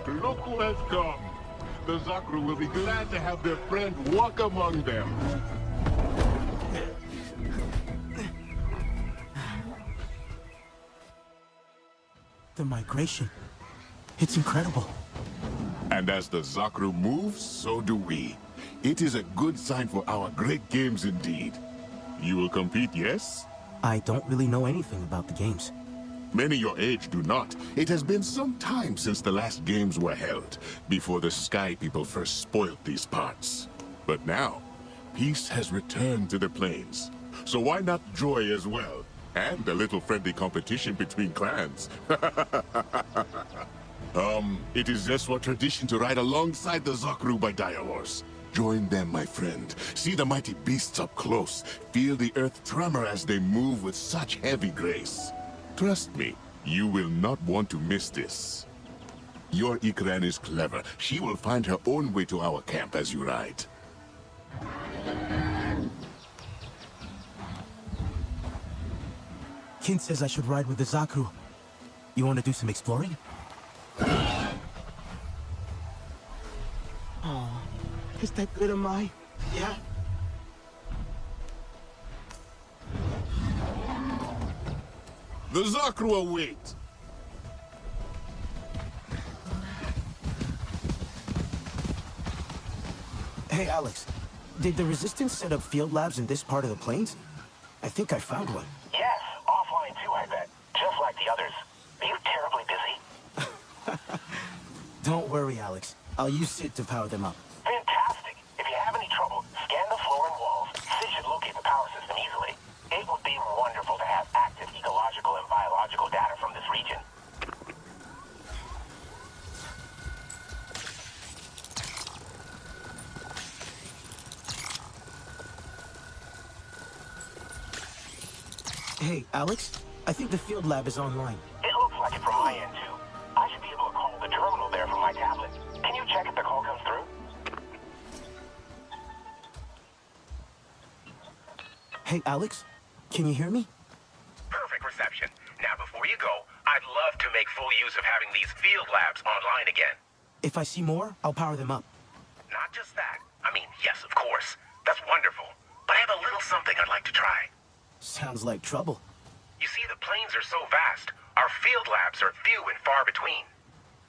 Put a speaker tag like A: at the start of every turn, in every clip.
A: Look who has come. The Zakru will be glad to have their friend walk among them.
B: The migration. It's incredible.
A: And as the Zakru moves, so do we. It is a good sign for our great games indeed. You will compete, yes?
B: I don't really know anything about the games.
A: Many your age do not. It has been some time since the last games were held, before the Sky People first spoiled these parts. But now, peace has returned to the plains. So why not joy as well? And a little friendly competition between clans. It is Zeswa tradition to ride alongside the Zakru by dire horse. Join them, my friend. See the mighty beasts up close. Feel the earth tremor as they move with such heavy grace. Trust me, you will not want to miss this. Your Ikran is clever. She will find her own way to our camp as you ride.
B: Kin says I should ride with the Zakru. You want to do some exploring? Oh, is that good, am I? Yeah?
A: The Zakru await!
B: Hey, Alex. Did the Resistance set up field labs in this part of the plains? I think I found one.
C: Yes, offline too, I bet. Just like the others. Are you terribly busy?
B: Don't worry, Alex. I'll use Sid to power them up.
C: Fantastic! If you have any trouble, scan the floor and walls. Sid should locate the power system easily. It would be wonderful to have active ecological and biological data from this region.
B: Hey, Alex. I think the field lab is online.
C: It looks like it from my end, too. I should be able to call the terminal there from my tablet. Can you check if the call comes through?
B: Hey, Alex. Can you hear me?
C: Perfect reception. Now, before you go, I'd love to make full use of having these field labs online again.
B: If I see more, I'll power them up.
C: Not just that. I mean, yes, of course. That's wonderful. But I have a little something I'd like to try.
B: Sounds like trouble.
C: You see, the plains are so vast, our field labs are few and far between.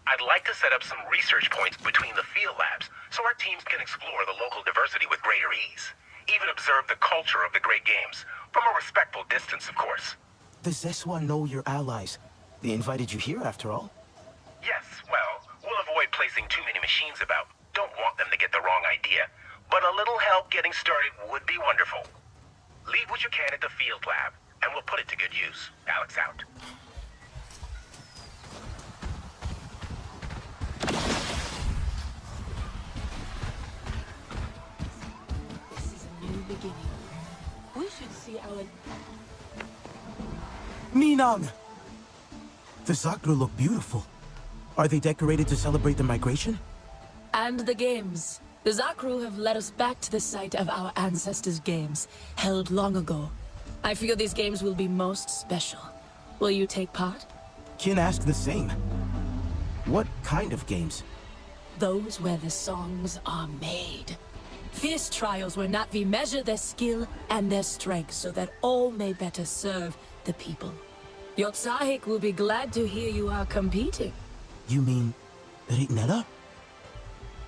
C: I'd like to set up some research points between the field labs so our teams can explore the local diversity with greater ease. Even observe the culture of the great games, from a respectful distance, of course.
B: Does Zeswa know your allies? They invited you here, after all.
C: Yes, well, we'll avoid placing too many machines about. Don't want them to get the wrong idea. But a little help getting started would be wonderful. Leave what you can at the field lab, and we'll put it to good use. Alex out.
D: This is a new beginning. We should see our...
B: Minang! The Zakru look beautiful. Are they decorated to celebrate the migration?
D: And the games. The Zakru have led us back to the site of our ancestors' games, held long ago. I feel these games will be most special. Will you take part?
B: Kin asked the same. What kind of games?
D: Those where the songs are made. Fierce trials where Natvi measure their skill and their strength so that all may better serve the people. Your Tsahik will be glad to hear you are competing.
B: You mean Ritnella?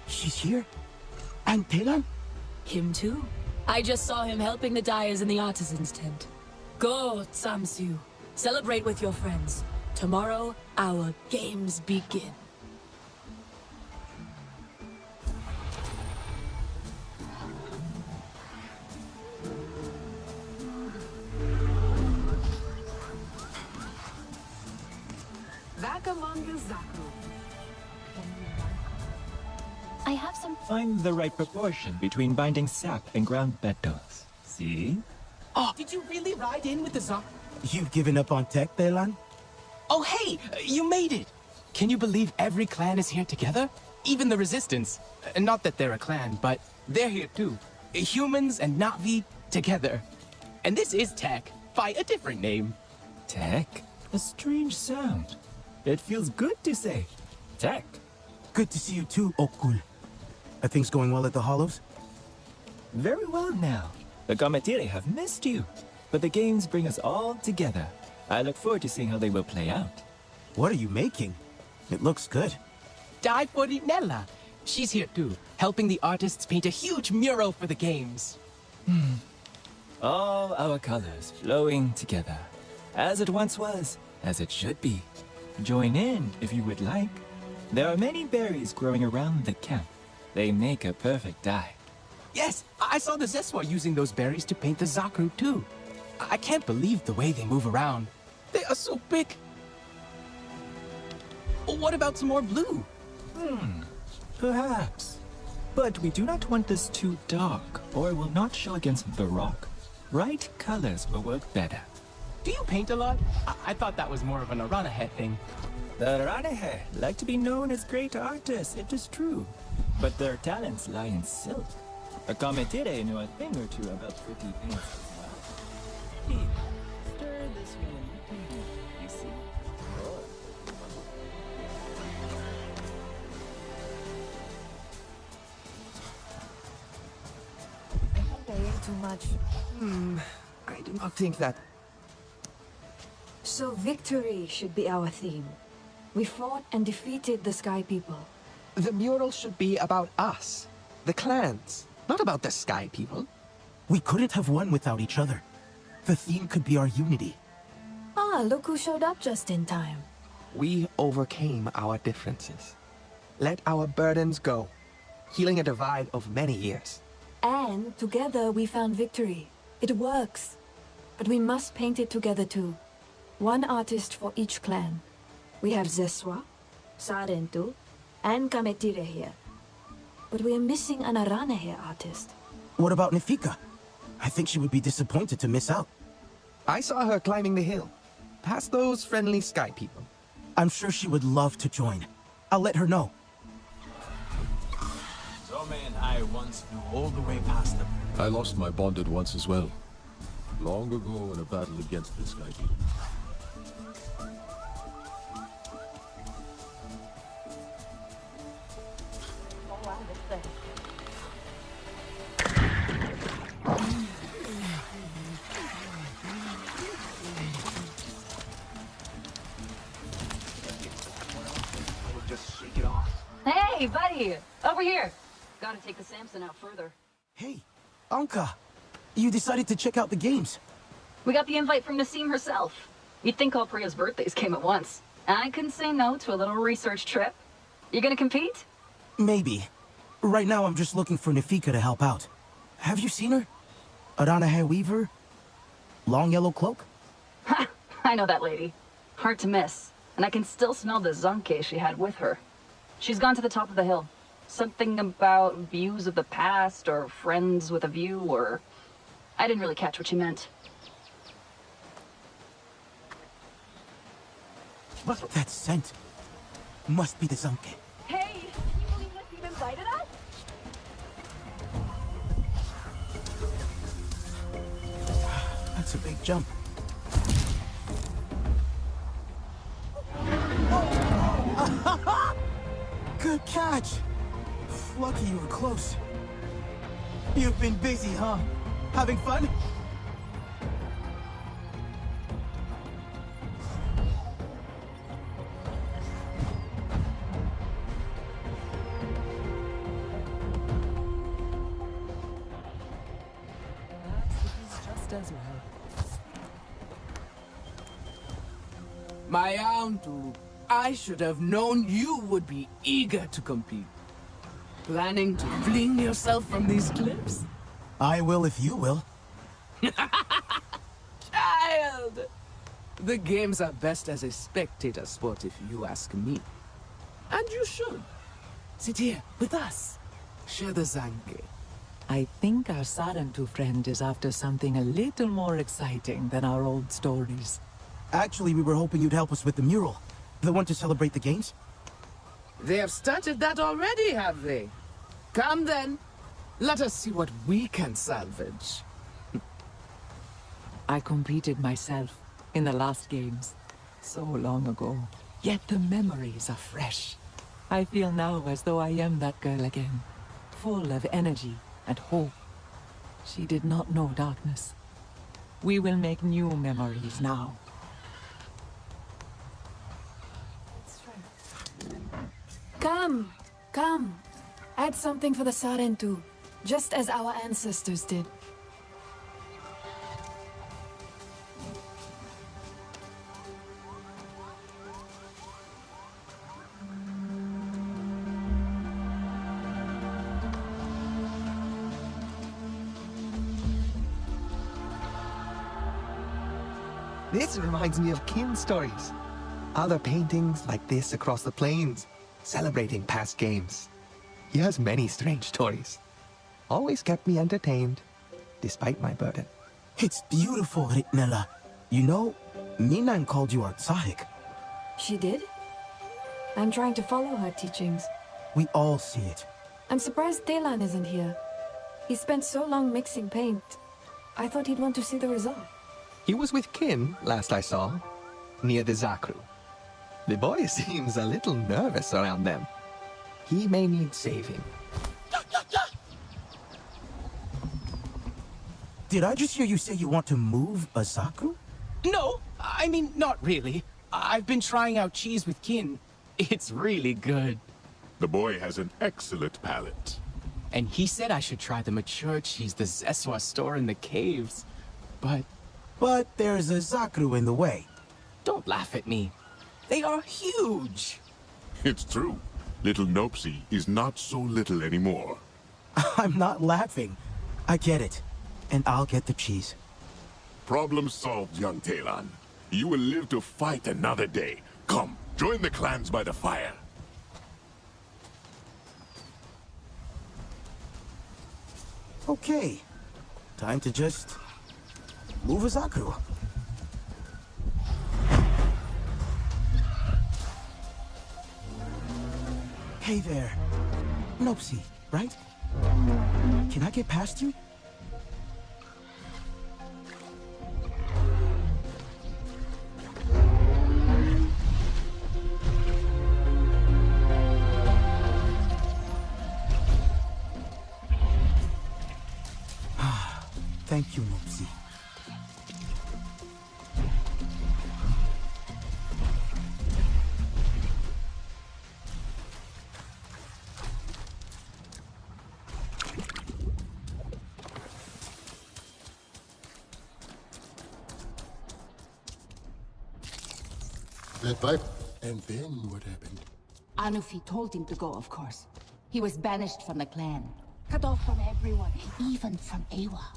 B: She's here? And Telan?
D: Him too. I just saw him helping the dyers in the artisan's tent. Go, Tsamsu. Celebrate with your friends. Tomorrow, our games begin.
E: Back among the Zakru.
F: I have some...
G: Find the right proportion between binding sap and ground petals. See?
H: Oh, did you really ride in with the Zakru?
B: You've given up on tech, Telan?
H: Oh, hey, you made it. Can you believe every clan is here together? Even the Resistance. Not that they're a clan, but they're here too. Humans and Na'vi together. And this is Tech, by a different name.
G: Tech? A strange sound. It feels good to say. Tech.
B: Good to see you too, Okul. Are things going well at the Hollows?
G: Very well now. The Cometire have missed you. But the games bring us all together. I look forward to seeing how they will play out.
B: What are you making? It looks good.
H: Die for Nella. She's here too, helping the artists paint a huge mural for the games.
G: All our colors flowing together. As it once was, as it should be. Join in if you would like. There are many berries growing around the camp. They make a perfect dye.
H: Yes, I saw the Zeswa using those berries to paint the Zakru too. I can't believe the way they move around. They are so big. What about some more blue?
G: Perhaps. But we do not want this too dark, or it will not show against the rock. Bright colors will work better.
H: Do you paint a lot? I thought that was more of an Aranahe thing.
G: The Ranahe like to be known as great artists, it is true. But their talents lie in silk. A Cometire know a thing or two about pretty paints as well. Here, stir this one. You see?
I: I think I ate too much.
J: I do not think that...
I: So victory should be our theme. We fought and defeated the Sky People.
J: The mural should be about us, the clans, not about the Sky People.
B: We couldn't have won without each other. The theme could be our unity.
I: Ah, look who showed up just in time.
J: We overcame our differences. Let our burdens go, healing a divide of many years.
I: And together we found victory. It works. But we must paint it together too. One artist for each clan. We have Zeswa, Sarentu, and Kametire here. But we are missing an Aranahe artist.
B: What about Nefika? I think she would be disappointed to miss out.
J: I saw her climbing the hill, past those friendly Sky People.
B: I'm sure she would love to join. I'll let her know.
K: Zome and I once flew all the way past them.
L: I lost my bonded once as well. Long ago in a battle against the Sky People.
M: Hey, buddy! Over here! Gotta take the Samson out further.
B: Hey, Anka. You decided to check out the games.
M: We got the invite from Nassim herself. You'd think all Priya's birthdays came at once. I couldn't say no to a little research trip. You gonna compete?
B: Maybe. Right now I'm just looking for Nefika to help out. Have you seen her? Aranahe Weaver? Long yellow cloak?
M: Ha! I know that lady. Hard to miss. And I can still smell the zonke she had with her. She's gone to the top of the hill. Something about views of the past, or friends with a view, or... I didn't really catch what she meant.
B: That scent must be the Zonke.
M: Hey! Can you believe Nassim invited us?
B: That's a big jump. Good catch! Lucky you were close. You've been busy, huh? Having fun?
E: Just as well.
H: My Antu, I should have known you would be eager to compete. Planning to fling yourself from these cliffs?
B: I will if you will.
H: Child! The games are best as a spectator sport if you ask me. And you should. Sit here with us. Share the Zanke.
E: I think our Sarantu friend is after something a little more exciting than our old stories.
B: Actually, we were hoping you'd help us with the mural. The one to celebrate the games?
H: They have started that already, have they? Come then. Let us see what we can salvage.
E: I competed myself in the last games. So long ago. Yet the memories are fresh. I feel now as though I am that girl again, full of energy and hope. She did not know darkness. We will make new memories now.
I: Come, come. Add something for the Sarentu, just as our ancestors did.
J: This reminds me of kin stories. Other paintings like this across the plains, celebrating past games. He has many strange stories. Always kept me entertained, despite my burden.
B: It's beautiful, Ritnella. You know, Minan called you our tzahik.
I: She did? I'm trying to follow her teachings.
B: We all see it.
I: I'm surprised Telan isn't here. He spent so long mixing paint. I thought he'd want to see the result.
J: He was with kin, last I saw, near the Zakru. The boy seems a little nervous around them. He may need saving.
B: Did I just hear you say you want to move a Zakru?
H: No, I mean, not really. I've been trying out cheese with kin. It's really good.
A: The boy has an excellent palate.
H: And he said I should try the mature cheese the Zeswa store in the caves. But
B: there's a Zakru in the way.
H: Don't laugh at me. They are huge.
A: It's true. Little Nopsy is not so little anymore.
B: I'm not laughing. I get it. And I'll get the cheese.
A: Problem solved, young Telan. You will live to fight another day. Come, join the clans by the fire.
B: Okay. Time to just move a Zakru. Hey there. Nopsy, right? Can I get past you? Thank you, Nopsy.
N: That pipe. And then what happened?
O: Anufi told him to go, of course. He was banished from the clan. Cut off from everyone, even from Awa.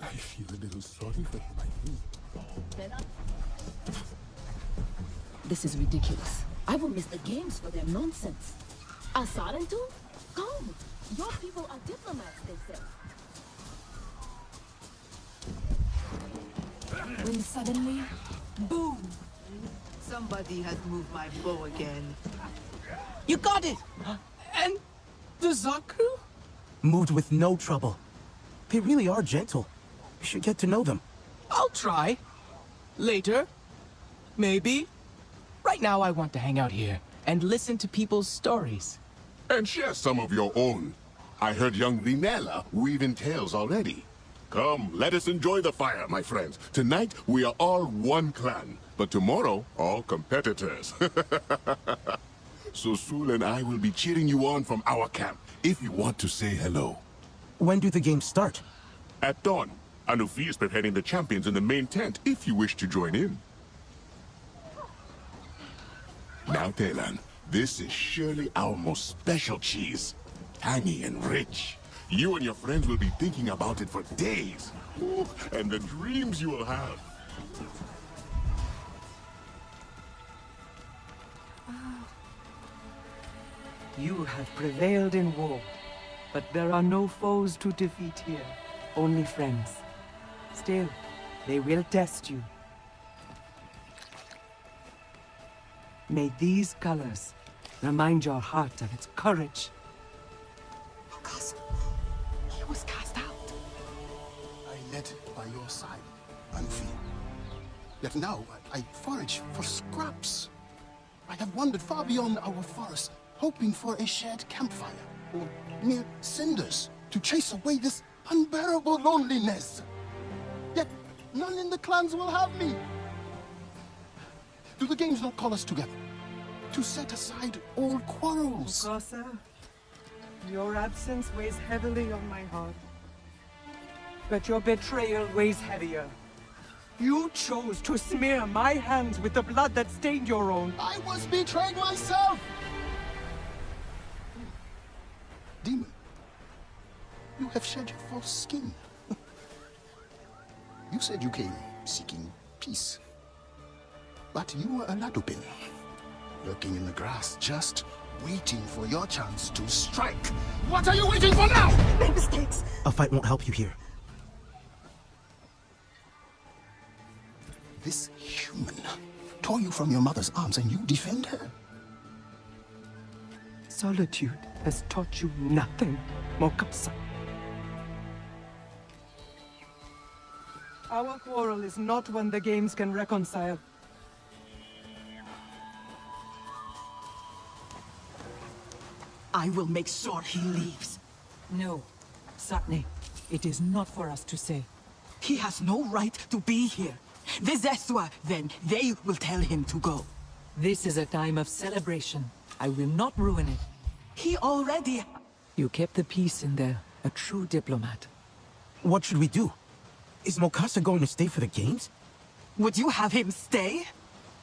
N: I feel a little sorry for him, I think.
O: This is ridiculous. I will miss the games for their nonsense. Asarantu? Come! Your people are diplomats, they say.
I: When suddenly, boom!
P: Somebody has moved my bow again.
H: You got it! And the Zakru?
B: Moved with no trouble. They really are gentle. You should get to know them.
H: I'll try. Later. Maybe. Right now I want to hang out here and listen to people's stories.
A: And share some of your own. I heard young Rinella weaving tales already. Come, let us enjoy the fire, my friends. Tonight, we are all one clan, but tomorrow, all competitors. So Sul and I will be cheering you on from our camp, if you want to say hello.
B: When do the games start?
A: At dawn. Anufi is preparing the champions in the main tent, if you wish to join in. Now, Telan, this is surely our most special cheese. Tangy and rich. You and your friends will be thinking about it for days. Ooh, and the dreams you will have.
E: You have prevailed in war, but there are no foes to defeat here, only friends. Still, they will test you. May these colors remind your heart of its courage.
N: Lucas, he was cast out. I led by your side, Anufi. Yet now I forage for scraps. I have wandered far beyond our forest, hoping for a shared campfire, or mere cinders, to chase away this unbearable loneliness. Yet none in the clans will have me. Do the games not call us together? To set aside all quarrels?
Q: Mukasa, your absence weighs heavily on my heart. But your betrayal weighs heavier. You chose to smear my hands with the blood that stained your own.
N: I was betrayed myself! Demon, you have shed your false skin. You said you came seeking peace. But you were a Ladupin, lurking in the grass, just waiting for your chance to strike. What are you waiting for now?
B: Make mistakes. A fight won't help you here.
N: This human tore you from your mother's arms and you defend her?
Q: Solitude has taught you nothing, Mokasa. Our quarrel is not one the games can reconcile.
E: I will make sure he leaves. No, Satne, it is not for us to say. He has no right to be here. The Zeswa, then, they will tell him to go. This is a time of celebration. I will not ruin it. He already... You kept the peace in there, a true diplomat.
B: What should we do? Is Mokasa going to stay for the games?
E: Would you have him stay?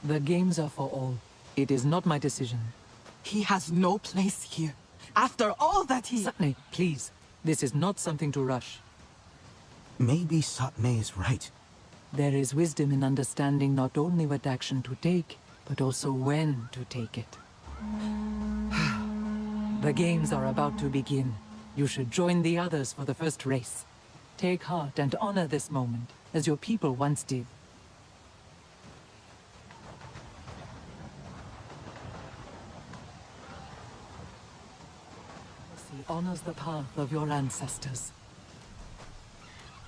E: The games are for all. It is not my decision. He has no place here. After all that he... Satne, please. This is not something to rush.
B: Maybe Satne is right.
E: There is wisdom in understanding not only what action to take, but also when to take it. The games are about to begin. You should join the others for the first race. Take heart and honor this moment, as your people once did. Mercy honors the path of your ancestors.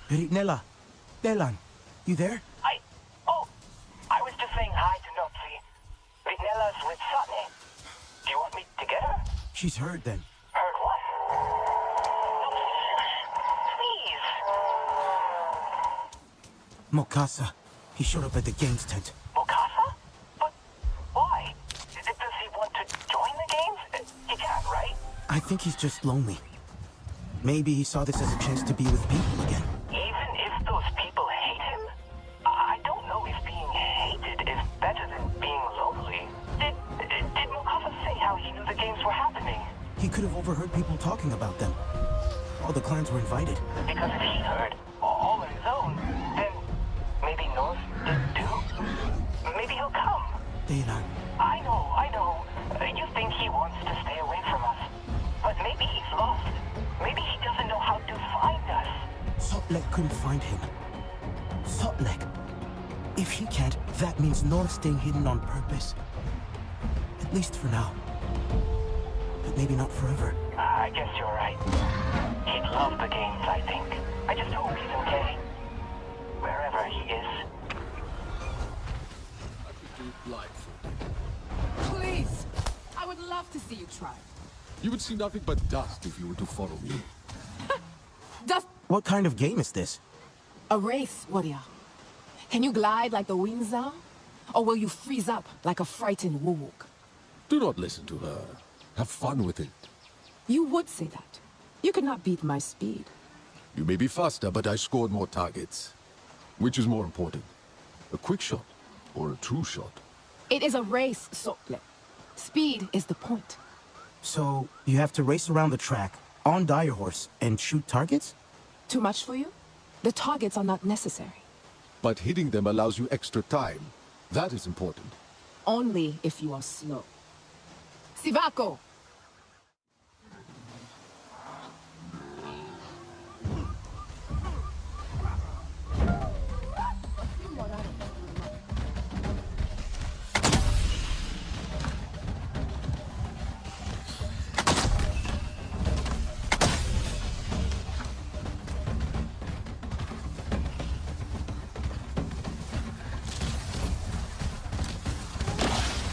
B: Ritnella, Delan, you there?
C: I was just saying hi to Nopsi. Ritnella's with Satne. Do you want me to get her?
B: She's heard then.
C: Heard what? Please.
B: Mokasa. He showed up at the games tent.
C: Mokasa? But why? Does he want to join the games? He can't, right?
B: I think he's just lonely. Maybe he saw this as a chance to be with people again.
C: Even if those people hate him? I don't know if being hated is better than being lonely. Did Mokasa say how he knew the games were happening?
B: He could have overheard people talking about them. All the clans were invited.
C: Because if he heard all on his own, then maybe North did too? Maybe he'll come.
B: Delan.
C: I know. You think he wants to stay away from us. But maybe he's lost. Maybe he doesn't know how to find us.
B: Sotlek couldn't find him. Sotlek. If he can't, that means North staying hidden on purpose. At least for now. But maybe not forever.
C: I guess you're right. He'd love the games, I think. I just hope he's okay. Wherever he is.
O: Please! I would love to see you try.
L: You would see nothing but dust if you were to follow me.
O: Dust!
B: What kind of game is this?
O: A race, warrior. Can you glide like the winds are? Or will you freeze up like a frightened wurwok?
L: Do not listen to her. Have fun with it.
O: You would say that. You could not beat my speed.
L: You may be faster, but I scored more targets. Which is more important? A quick shot or a true shot?
O: It is a race, Sotle. Speed is the point.
B: So, you have to race around the track, on Dire Horse, and shoot targets?
O: Too much for you? The targets are not necessary.
L: But hitting them allows you extra time. That is important.
O: Only if you are slow. Sivako!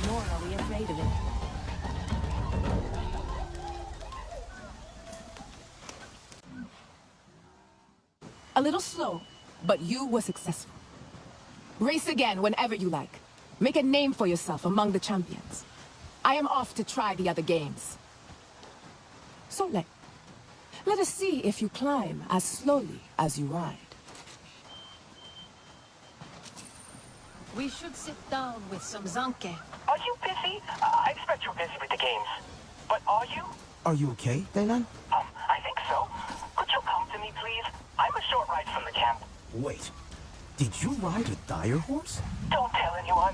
I: Nor are we afraid of it.
E: A little slow, but you were successful. Race again whenever you like. Make a name for yourself among the champions. I am off to try the other games. So let us see if you climb as slowly as you ride.
D: We should sit down with some zanke.
C: Are you busy? I expect you're busy with the games. But are you?
B: Are you okay, Daylan?
C: I think so. Could you come to me, please? I'm a short ride from the camp.
B: Wait, did you ride a dire horse?
C: Don't tell anyone.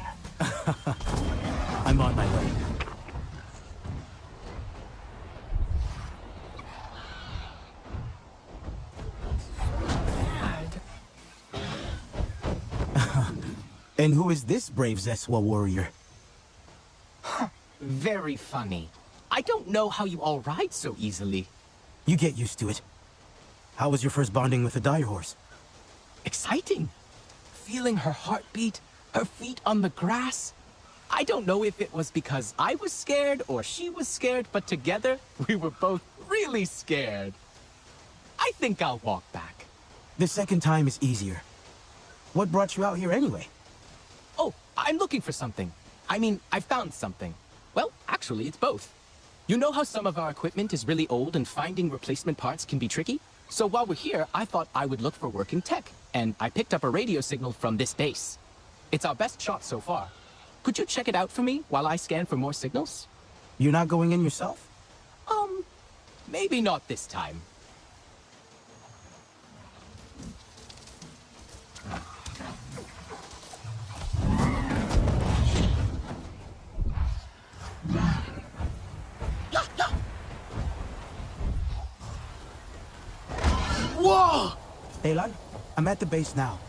B: I'm on my way. And who is this brave Zeswa warrior?
H: Very funny. I don't know how you all ride so easily.
B: You get used to it. How was your first bonding with a dire horse?
H: Exciting. Feeling her heartbeat, her feet on the grass. I don't know if it was because I was scared or she was scared, but together we were both really scared. I think I'll walk back.
B: The second time is easier. What brought you out here anyway?
H: Oh, I'm looking for something. I mean, I found something. Well, actually, it's both. You know how some of our equipment is really old and finding replacement parts can be tricky? So while we're here, I thought I would look for working tech, and I picked up a radio signal from this base. It's our best shot so far. Could you check it out for me while I scan for more signals?
B: You're not going in yourself?
H: Maybe not this time.
B: Whoa! Daylan, I'm at the base now.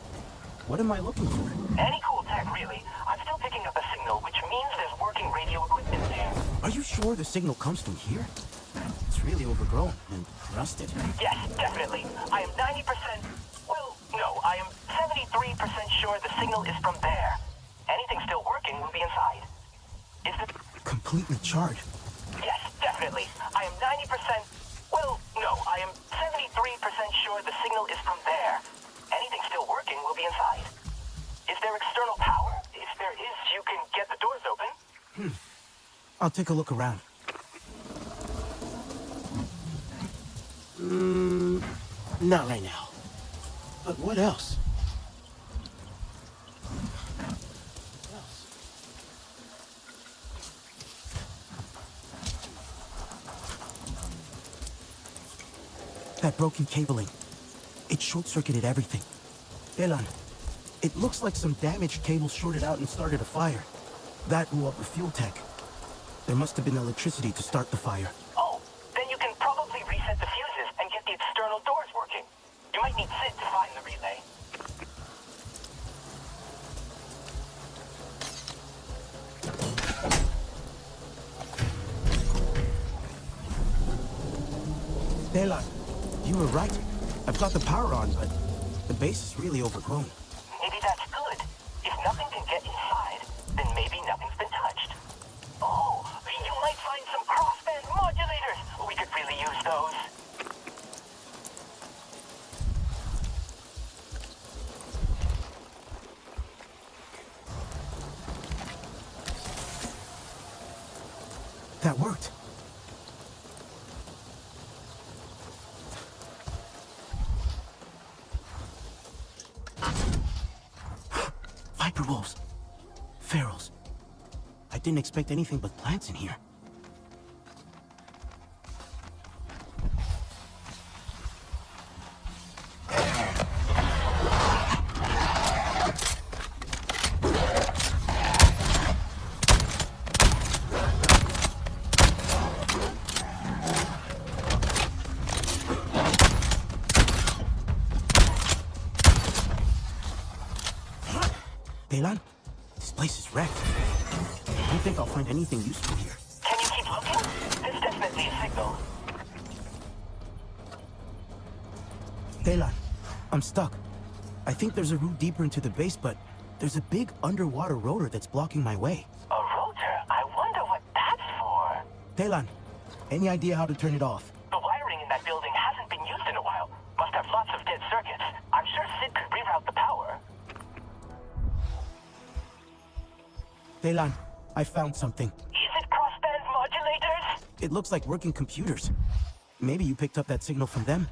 B: What am I looking for?
C: Any cool tech, really. I'm still picking up a signal, which means there's working radio equipment there.
B: Are you sure the signal comes from here? It's really overgrown and rusted.
C: Yes, definitely. I am 90%... Well, no, I am 73% sure the signal is from there. Anything still working will be inside. Is it...
B: Completely charred.
C: Yes, definitely. I am 90%... Well, no, I am 73% sure the signal is from there. Anything still working will be inside. Is there external power? If there is, you can get the doors open.
B: I'll take a look around. Not right now. But what else? That broken cabling. It short-circuited everything. Daylan, it looks like some damaged cable shorted out and started a fire. That blew up the fuel tank. There must have been electricity to start the fire.
C: Oh, then you can probably reset the fuses and get the external doors working. You might need Sid to find the relay.
B: Daylan, you were right. I've got the power on, but the base is really overgrown.
C: Maybe that's good. If nothing can get inside, then maybe nothing's been touched. Oh, you might find some crossband modulators. We could really use those.
B: That worked. Viper wolves. Ferals. I didn't expect anything but plants in here. Daylan, this place is wrecked. I don't think I'll find anything useful here.
C: Can you keep looking? There's definitely a signal.
B: Daylan, I'm stuck. I think there's a route deeper into the base, but there's a big underwater rotor that's blocking my way.
C: A rotor? I wonder what that's for.
B: Daylan, any idea how to turn it off?
C: The wiring in that building hasn't been used in a while. Must have lots of dead circuits. it could reroute the power.
B: Daylan, I found something.
C: Is it crossband modulators?
B: It looks like working computers. Maybe you picked up that signal from them.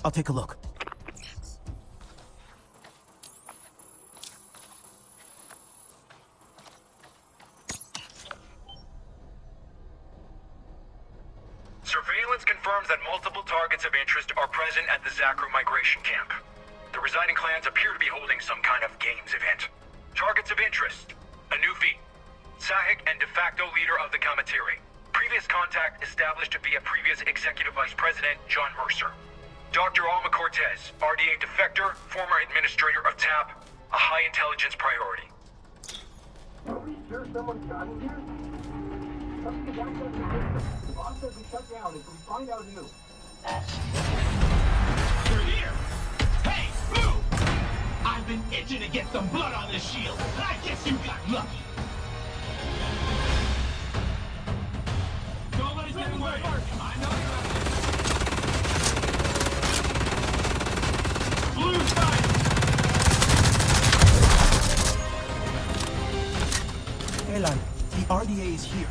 B: I'll take a look.
C: Surveillance confirms that multiple targets of interest are present at the Zakru migration camp. The residing clans appear to be holding some kind of games event. Targets of interest: a newmovie, Sahik and de facto leader of the Kamatiri. Previous contact established via previous Executive Vice President John Mercer. Dr. Alma Cortez, RDA defector, former administrator of TAP, a high intelligence priority.
R: Are we sure someone's gotten here? Something is access to the boss says we shut down if we find out who.
K: You're here! Hey, move! I've been itching to get some blood on this shield, and I guess you got lucky. Nobody's getting away. I know you're out there. Blue side!
B: Daylan, the RDA is here.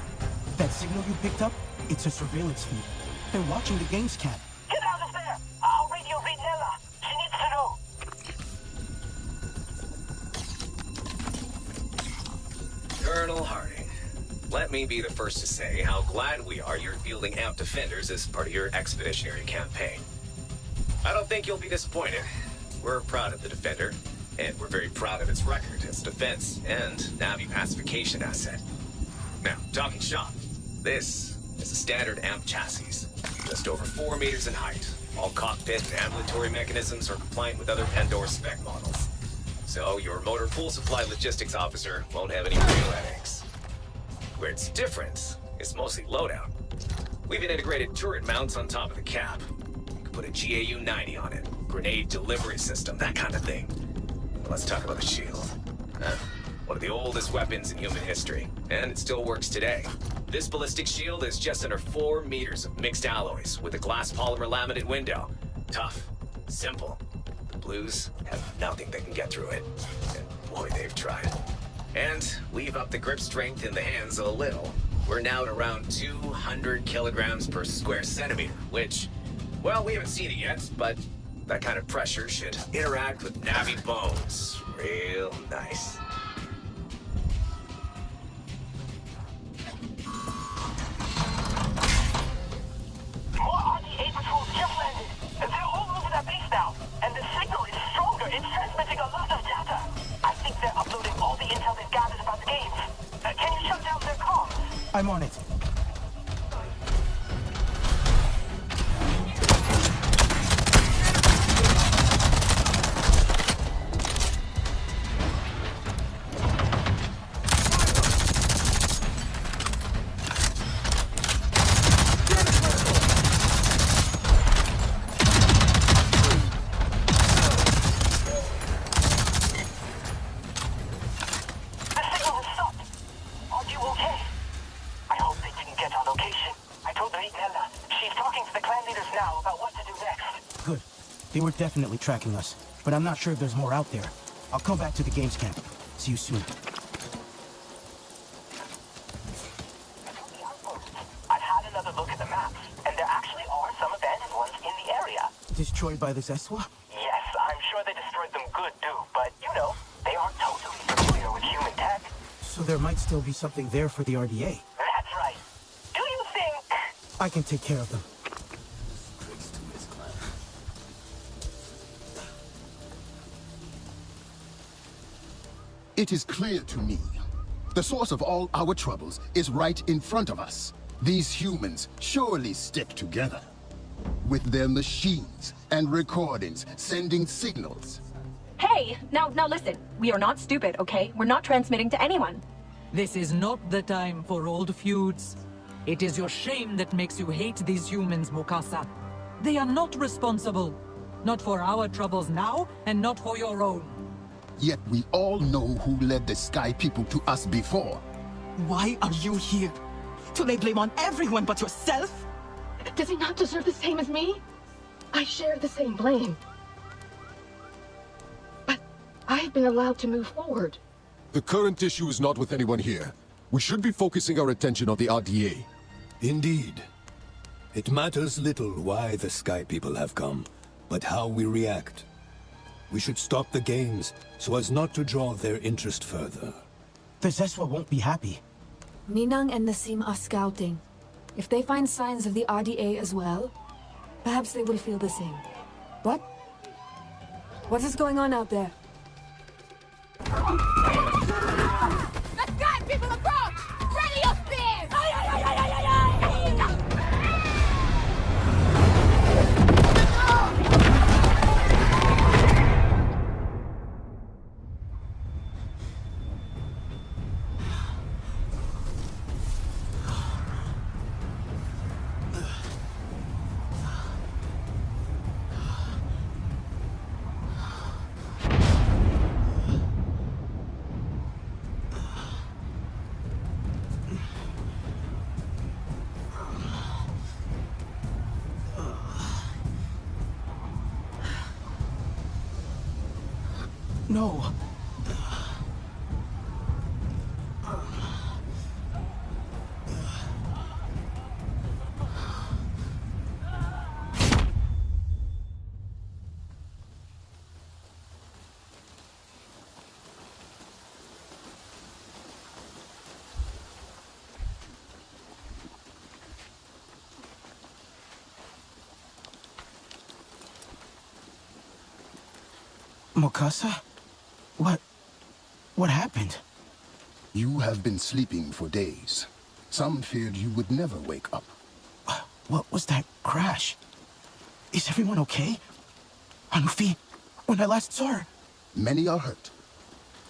B: That signal you picked up, it's a surveillance feed. They're watching the games camp.
C: Get out of there! I'll radio Ella. She needs to know.
S: Colonel Harding, let me be the first to say how glad we are you're fielding AMP defenders as part of your expeditionary campaign. I don't think you'll be disappointed. We're proud of the Defender, and we're very proud of its record as a defense and Navi pacification asset. Now, talking shop, this is a standard AMP chassis, just over 4 meters in height. All cockpit and ambulatory mechanisms are compliant with other Pandora spec models. So your motor pool supply logistics officer won't have any real headaches. Where it's different is mostly loadout. We've integrated turret mounts on top of the cap. You can put a GAU-90 on it, grenade delivery system, that kind of thing. But let's talk about the shield. One of the oldest weapons in human history, and it still works today. This ballistic shield is just under 4 meters of mixed alloys with a glass polymer laminate window. Tough, simple. The Blues have nothing that can get through it. And boy, they've tried. And we've upped the grip strength in the hands a little. We're now at around 200 kilograms per square centimeter, which, well, we haven't seen it yet, but that kind of pressure should interact with Navi bones real nice.
C: More RDA patrols just landed. They're all over that base now, and the signal is stronger. It's transmitting a lot of data. I think they're uploading all the intel they've gathered about the games. Can you shut down their comms?
B: I'm on it. They were definitely tracking us, but I'm not sure if there's more out there. I'll come back to the games camp. See you soon.
C: I've had another look at the maps, and there actually are some abandoned ones in the area.
B: Destroyed by the Zeswa?
C: Yes, I'm sure they destroyed them good too, but you know, they aren't totally familiar with human tech.
B: So there might still be something there for the RDA.
C: That's right. Do you think...
B: I can take care of them.
N: It is clear to me. The source of all our troubles is right in front of us. These humans surely stick together. With their machines and recordings sending signals.
M: Hey, now listen. We are not stupid, okay? We're not transmitting to anyone.
E: This is not the time for old feuds. It is your shame that makes you hate these humans, Mukasa. They are not responsible. Not for our troubles now, and not for your own.
N: Yet we all know who led the Sky People to us before.
E: Why are you here? To lay blame on everyone but yourself?
O: Does he not deserve the same as me? I share the same blame. have been allowed to move forward.
L: The current issue is not with anyone here. We should be focusing our attention on the RDA.
T: Indeed. It matters little why the Sky People have come, but how we react. We should stop the games so as not to draw their interest further.
B: The Zeswa won't be happy.
I: Minang and Nasim are scouting. If they find signs of the RDA as well, perhaps they will feel the same. What? What is going on out there?
O: The Sky People approach! Ready your spears!
B: No. Mokasa? What happened?
N: You have been sleeping for days. Some feared you would never wake up.
B: What was that crash? Is everyone okay? Anufi, when I last saw her...
N: Many are hurt.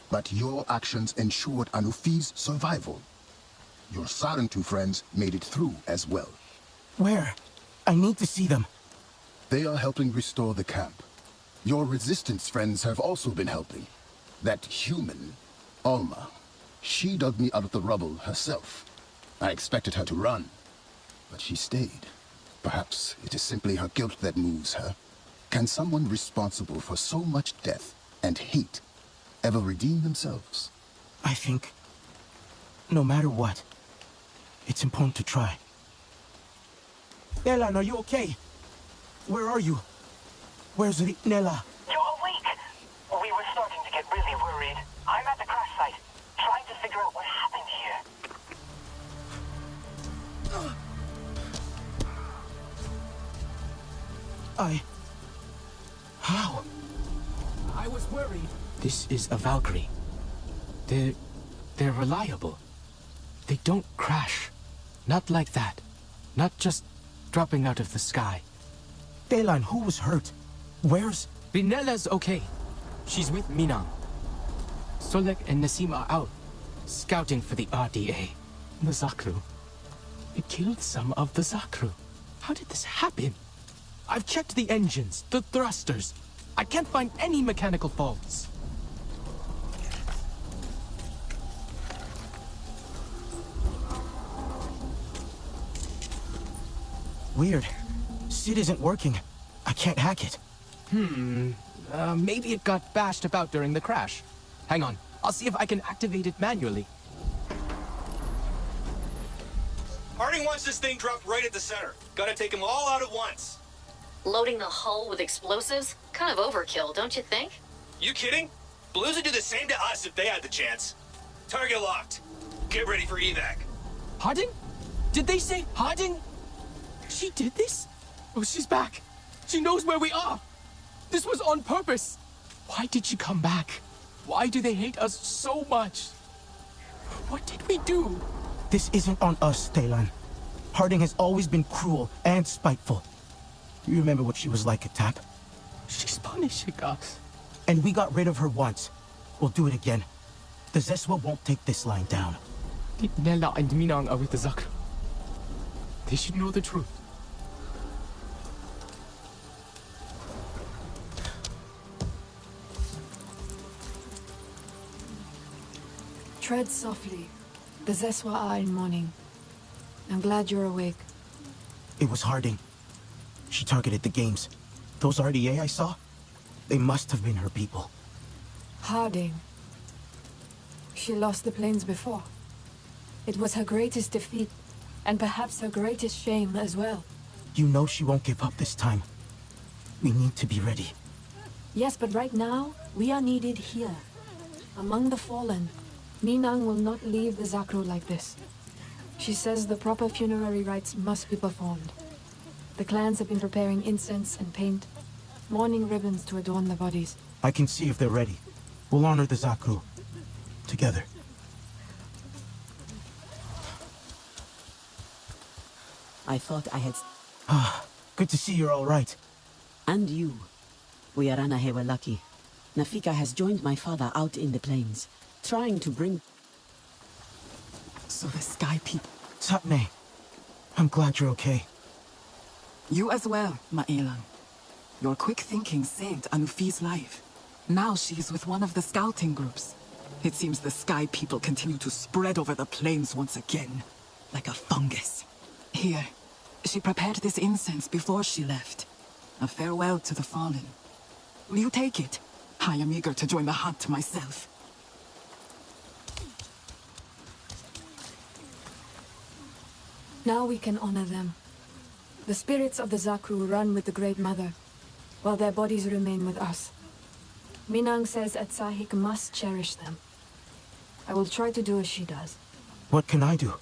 N: But your actions ensured Anufi's survival. Your Sarentu friends made it through as well.
B: Where? I need to see them.
N: They are helping restore the camp. Your resistance friends have also been helping. That human, Alma, she dug me out of the rubble herself. I expected her to run, but she stayed. Perhaps it is simply her guilt that moves her. Can someone responsible for so much death and hate ever redeem themselves?
B: I think, no matter what, it's important to try. Elan, are you okay? Where are you? Where's Nella?
U: You're awake! We were starting to get really worried. I'm at the crash site, trying to figure out what happened here.
B: How?
H: I was worried. This is a Valkyrie. They're reliable. They don't crash. Not like that. Not just dropping out of the sky.
B: Delan, who was hurt? Where's...
H: Binella's okay. She's with Minang. Solek and Nasim are out, scouting for the RDA. The Zakru. It killed some of the Zakru. How did this happen? I've checked the engines, the thrusters. I can't find any mechanical faults.
B: Weird. Sid isn't working. I can't hack it.
H: Maybe it got bashed about during the crash. Hang on, I'll see if I can activate it manually.
V: Harding wants this thing dropped right at the center. Gotta take them all out at once.
W: Loading the hull with explosives? Kind of overkill, don't you think?
V: You kidding? Blues would do the same to us if they had the chance. Target locked. Get ready for evac.
H: Harding? Did they say Harding? She did this? Oh, she's back. She knows where we are. This was on purpose. Why did she come back? Why do they hate us so much? What did we do?
B: This isn't on us, Delan. Harding has always been cruel and spiteful. You remember what she was like at TAP?
H: She's punishing us.
B: And we got rid of her once. We'll do it again. The Zeswa won't take this line down.
H: Nella and Minang are with the Zakru. They should know the truth.
I: Tread softly. The Zeswa are in mourning. I'm glad you're awake.
B: It was Harding. She targeted the games. Those RDA I saw, they must have been her people.
I: Harding. She lost the plains before. It was her greatest defeat, and perhaps her greatest shame as well.
B: You know she won't give up this time. We need to be ready.
I: Yes, but right now, we are needed here. Among the fallen. Minang will not leave the Zakru like this. She says the proper funerary rites must be performed. The clans have been preparing incense and paint, mourning ribbons to adorn the bodies.
B: I can see if they're ready. We'll honor the Zakru. Together.
F: I thought I had...
B: Ah, good to see you're all right.
F: And you. We Aranahe were lucky. Nafika has joined my father out in the plains, trying to bring...
E: So the Sky People...
B: Satne, I'm glad you're okay.
E: You as well, Ma'ilan. Your quick thinking saved Anufi's life. Now she's with one of the scouting groups. It seems the Sky People continue to spread over the plains once again, like a fungus. Here, she prepared this incense before she left. A farewell to the fallen. Will you take it? I am eager to join the hunt myself.
I: Now we can honor them. The spirits of the Zakru run with the Great Mother, while their bodies remain with us. Minang says Atsahik must cherish them. I will try to do as she does.
B: What can I do?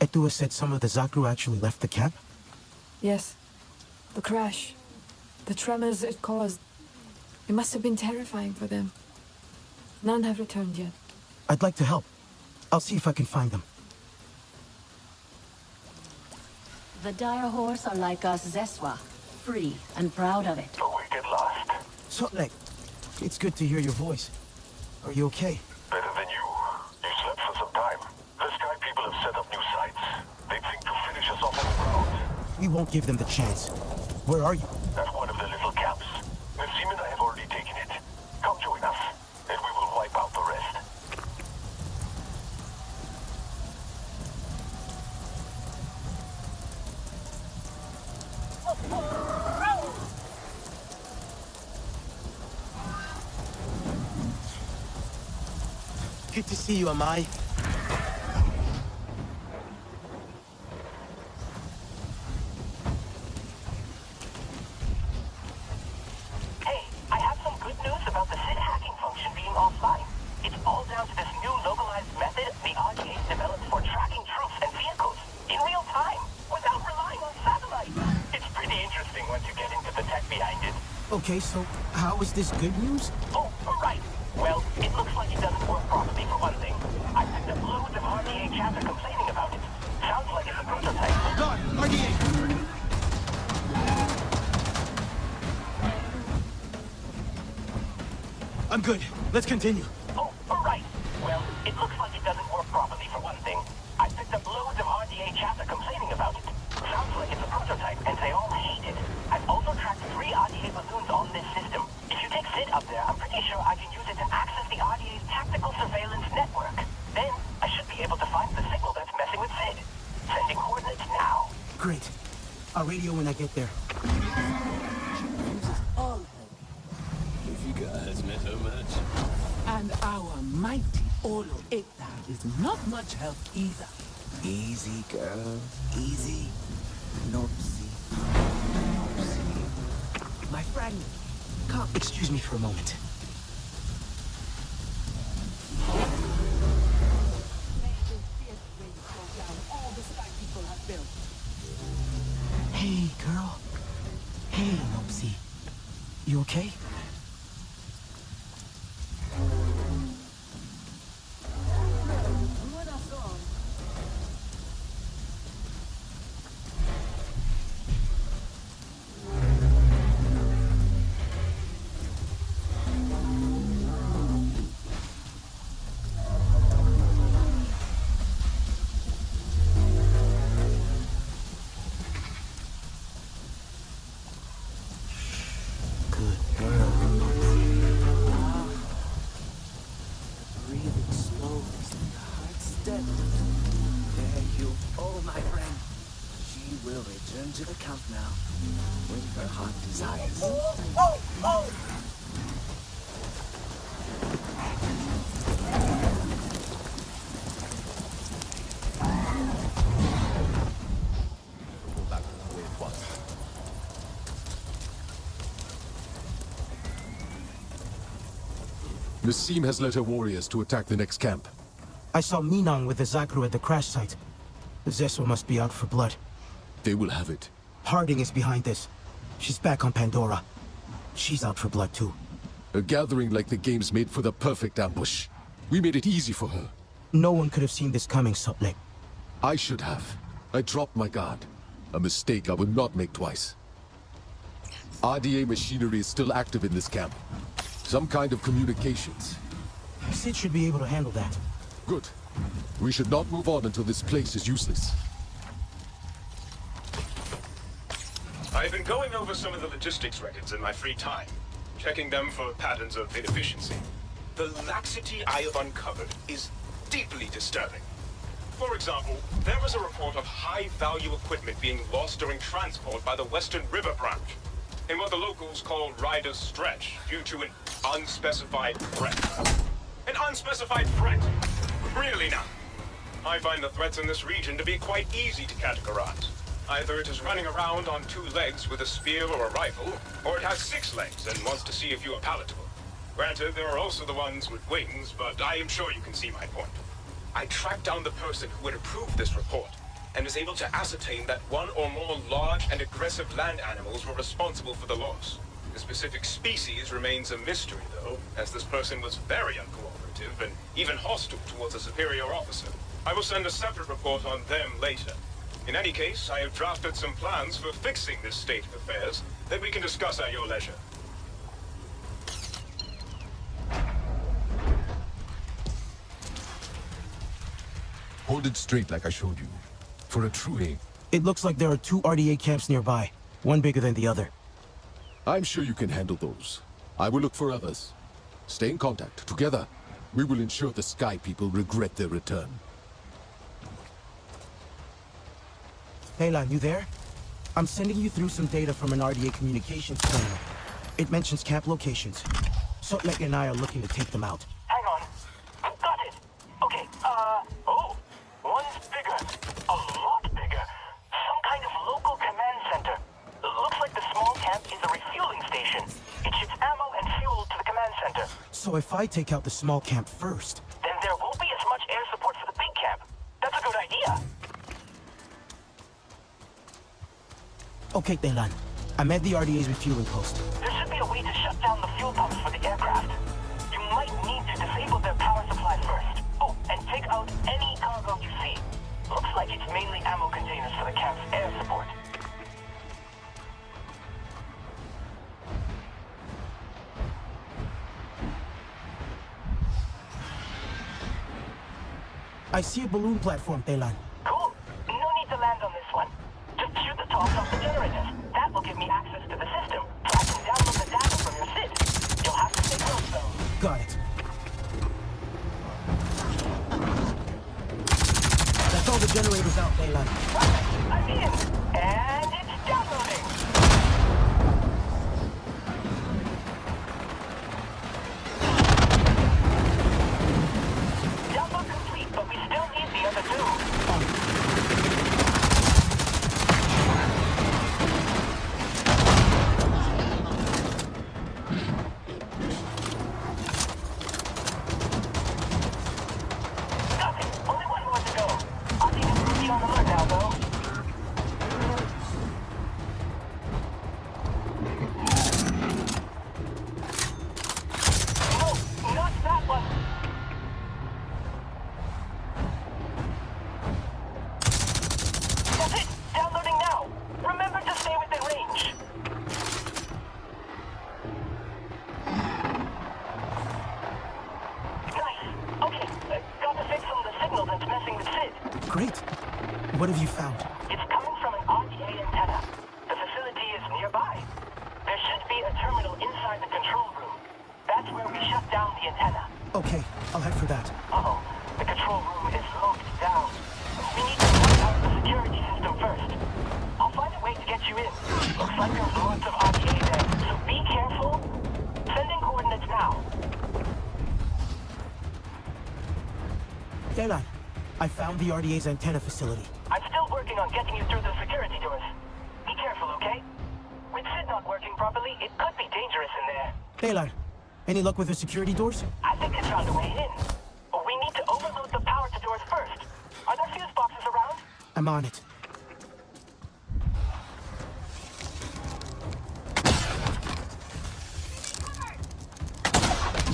B: Etua said some of the Zakru actually left the camp?
I: Yes. The crash. The tremors it caused. It must have been terrifying for them. None have returned yet.
B: I'd like to help. I'll see if I can find them.
O: The dire horse are like us Zeswa, free and proud of it.
R: The wicked lost.
B: Sotlek, it's good to hear your voice. Are you okay?
R: Better than you. You slept for some time. The Sky People have set up new sites. They think to finish us off on the ground.
B: We won't give them the chance. Where are you?
R: At one of the little camps. Nassim and I have already taken it. Come join us, and we will wipe out the rest.
B: Good to see you, Amai.
U: Hey, I have some good news about the SID hacking function being offline. It's all down to this new localized method the RDA developed for tracking troops and vehicles in real time, without relying on satellites. It's pretty interesting once you get into the tech behind it.
B: Okay, so how is this good news?
U: Oh, right. Well, it looks like it doesn't work properly for one thing. I picked up loads of RDA chatter complaining about it. Sounds like it's a prototype.
B: Hold on! RDA! I'm good. Let's continue.
U: Oh, right. Well, it looks like it doesn't work properly for one thing. I picked up loads of RDA chatter complaining about it. Sounds like it's a prototype, and they all hate it. I've also tracked 3 RDA balloons on this system. If you take SID up there, I'm pretty sure I can use it to access the RDA's tactical surveillance network. Then, I should be able to find the signal that's messing with SID. Sending coordinates now.
B: Great. I'll radio when I get there.
F: All
T: Nafika has met her match.
G: And our mighty Olo Ekta is not much help either.
B: Easy, girl. Easy. Nopsy.
G: My friend, come.
B: Excuse me for a moment. Hey, girl. Hey, Nopsy. You okay?
G: To the camp now, when her heart desires.
L: Nassim has led her warriors to attack the next camp.
B: I saw Minang with the Zakru at the crash site. The Zeswa must be out for blood.
L: They will have it.
B: Harding is behind this. She's back on Pandora. She's out for blood too.
L: A gathering like the games made for the perfect ambush. We made it easy for her.
B: No one could have seen this coming, Sotlek.
L: I should have. I dropped my guard. A mistake I will not make twice. RDA machinery is still active in this camp. Some kind of communications.
B: Sid should be able to handle that.
L: Good. We should not move on until this place is useless.
A: I've been going over some of the logistics records in my free time, checking them for patterns of inefficiency. The laxity I have uncovered is deeply disturbing. For example, there was a report of high-value equipment being lost during transport by the Western River branch, in what the locals call Rider's Stretch, due to an unspecified threat. An unspecified threat? Really now? I find the threats in this region to be quite easy to categorize. Either it is running around on 2 legs with a spear or a rifle, or it has 6 legs and wants to see if you are palatable. Granted, there are also the ones with wings, but I am sure you can see my point. I tracked down the person who had approved this report, and was able to ascertain that 1 or more large and aggressive land animals were responsible for the loss. The specific species remains a mystery, though, as this person was very uncooperative and even hostile towards a superior officer. I will send a separate report on them later. In any case, I have drafted some plans for fixing this state of affairs that we can discuss at your leisure.
L: Hold it straight like I showed you. For a true aim.
B: It looks like there are 2 RDA camps nearby, one bigger than the other.
L: I'm sure you can handle those. I will look for others. Stay in contact. Together, we will ensure the Sky People regret their return.
B: Heylan, you there? I'm sending you through some data from an RDA communications terminal. It mentions camp locations. Sotlek and I are looking to take them out.
U: Hang on. Got it. Okay, oh. One's bigger. A lot bigger. Some kind of local command center. Looks like the small camp is a refueling station. It ships ammo and fuel to the command center.
B: So if I take out the small camp first...
U: Then there won't be as much air support for the big camp. That's a good idea.
B: Okay, Heylan. I'm at the RDA's refueling post.
U: There should be a way to shut down the fuel pumps for the aircraft. You might need to disable their power supply first. Oh, and take out any cargo you see. Looks like it's mainly ammo containers for the camp's air support.
B: I see a balloon platform, Heylan.
U: Cool. No need to land on this one. Just shoot the tops off the generators. That will give me access to the system, so I can download the data from your SID. You'll have to stay close, though.
B: Got it. That's all the generators out, Heylan.
U: I'm in, and it's downloading. Download complete, but we still need the other 2.
B: Great. What have you found?
U: It's coming from an RDA antenna. The facility is nearby. There should be a terminal inside the control room. That's where we shut down the antenna.
B: Okay, I'll head for that.
U: Uh-oh. The control room is locked down. We need to knock out the security system first. I'll find a way to get you in. Looks like there's loads of RDA there, so be careful. Sending coordinates now.
B: Heylan, I found the RDA's antenna facility.
U: I'm still working on getting you through the security doors. Be careful, okay? With SID not working properly, it could be dangerous in there.
B: Heylan, Any luck with the security doors?
U: I think it's found a way in. But we need to overload the power to doors first. Are there fuse boxes around?
B: I'm on it.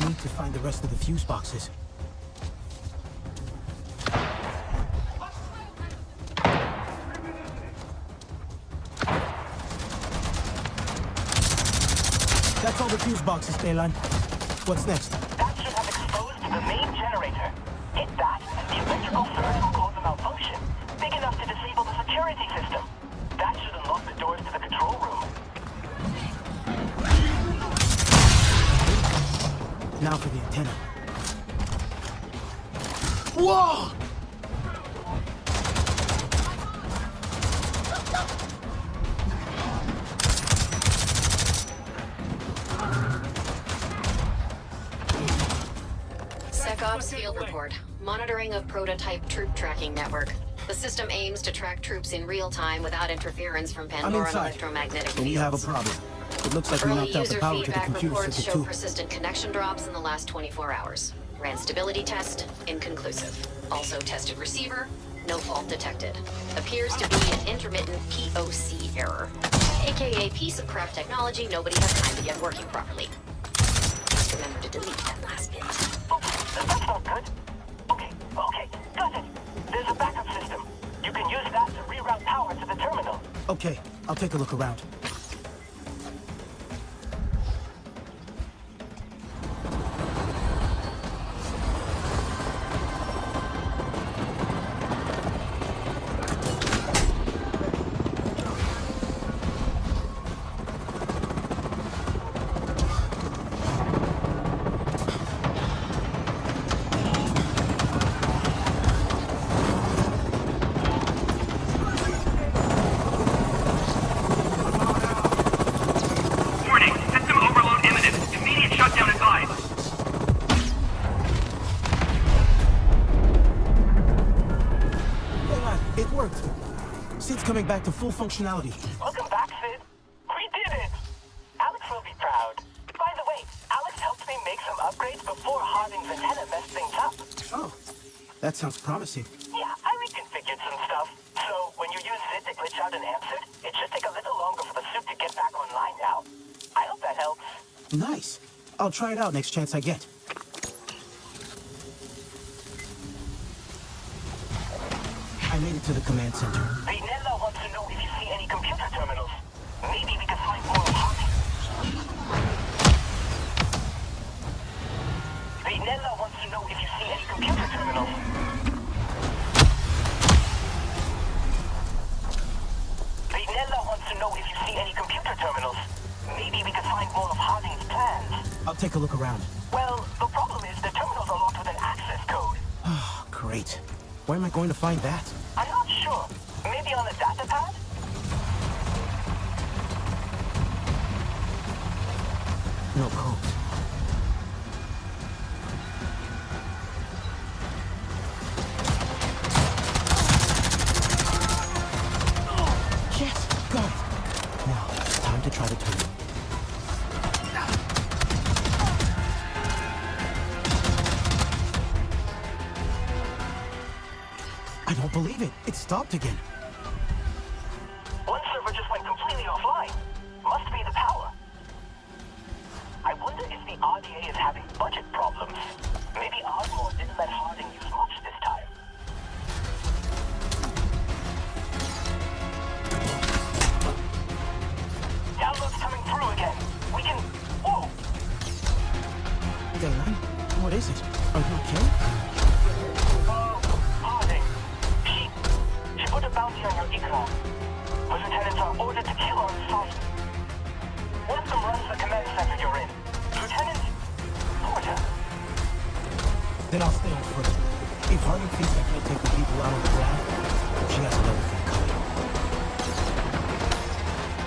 B: Need to find the rest of the fuse boxes. That's all the fuse boxes, Baylan. What's next?
U: That should have exposed the main generator. Hit that, and the electrical surge will cause a malfunction, big enough to disable the security system. That should unlock the doors to the control room.
B: Now for the antenna. Whoa!
W: SecOps field report. Monitoring of prototype troop tracking network. The system aims to track troops in real time without interference from Pandora and electromagnetic fields.
B: But we have a problem. It looks like we
W: Early
B: knocked out the
W: user
B: power to the
W: feedback
B: computer
W: reports
B: circuit
W: show
B: too.
W: persistent connection drops in the last 24 hours. Ran stability test, inconclusive. Also tested receiver, no fault detected. Appears to be an intermittent POC error, aka piece of crap technology nobody has time to get working properly. Just remember to delete that last bit.
U: That's not good. Okay, got it. There's a backup system. You can use that to reroute power to the terminal.
B: Okay, I'll take a look around. Coming back to full functionality.
U: Welcome back, Sid. We did it! Alex will be proud. By the way, Alex helped me make some upgrades before Harding's antenna messed things up.
B: Oh, that sounds promising.
U: Yeah, I reconfigured some stuff. So when you use Sid to glitch out an answer, it should take a little longer for the suit to get back online now. I hope that helps.
B: Nice. I'll try it out next chance I get. I made it to the command center.
U: Nella wants to know if you see any computer terminals. Maybe we can find more of Harding. Nella wants to know if you see any computer terminals. Nella wants to know if you see any computer terminals. Maybe we can find more of Harding's plans.
B: I'll take a look around.
U: Well, the problem is the terminals are locked with an access code.
B: Oh, great. Where am I going to find that?
U: I'm not sure. Maybe on the data pad?
B: No code. Yes, got it. Now, time to try the terminal. I don't believe it. It stopped again.
U: One server just went completely offline. Must be the power. I wonder if the RDA is having budget problems. Maybe Osborne didn't let Harding use much this time. Downloads coming through again. We can... Whoa!
B: Dayline, what is it? Are you okay?
U: Harding. She put a bounty on your ecran. The lieutenants are ordered to kill on sight. One of them runs the command center you're in. Lieutenant Porter.
B: Then I'll stay on foot. If Harding thinks I can't take the people out on the ground, she has another thing coming.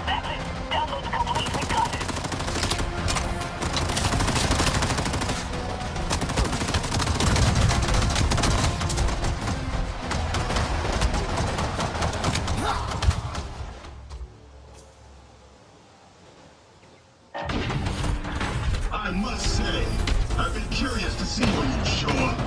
U: That's it. Download's complete. We got it.
N: I must say, I've been curious to see when you show up.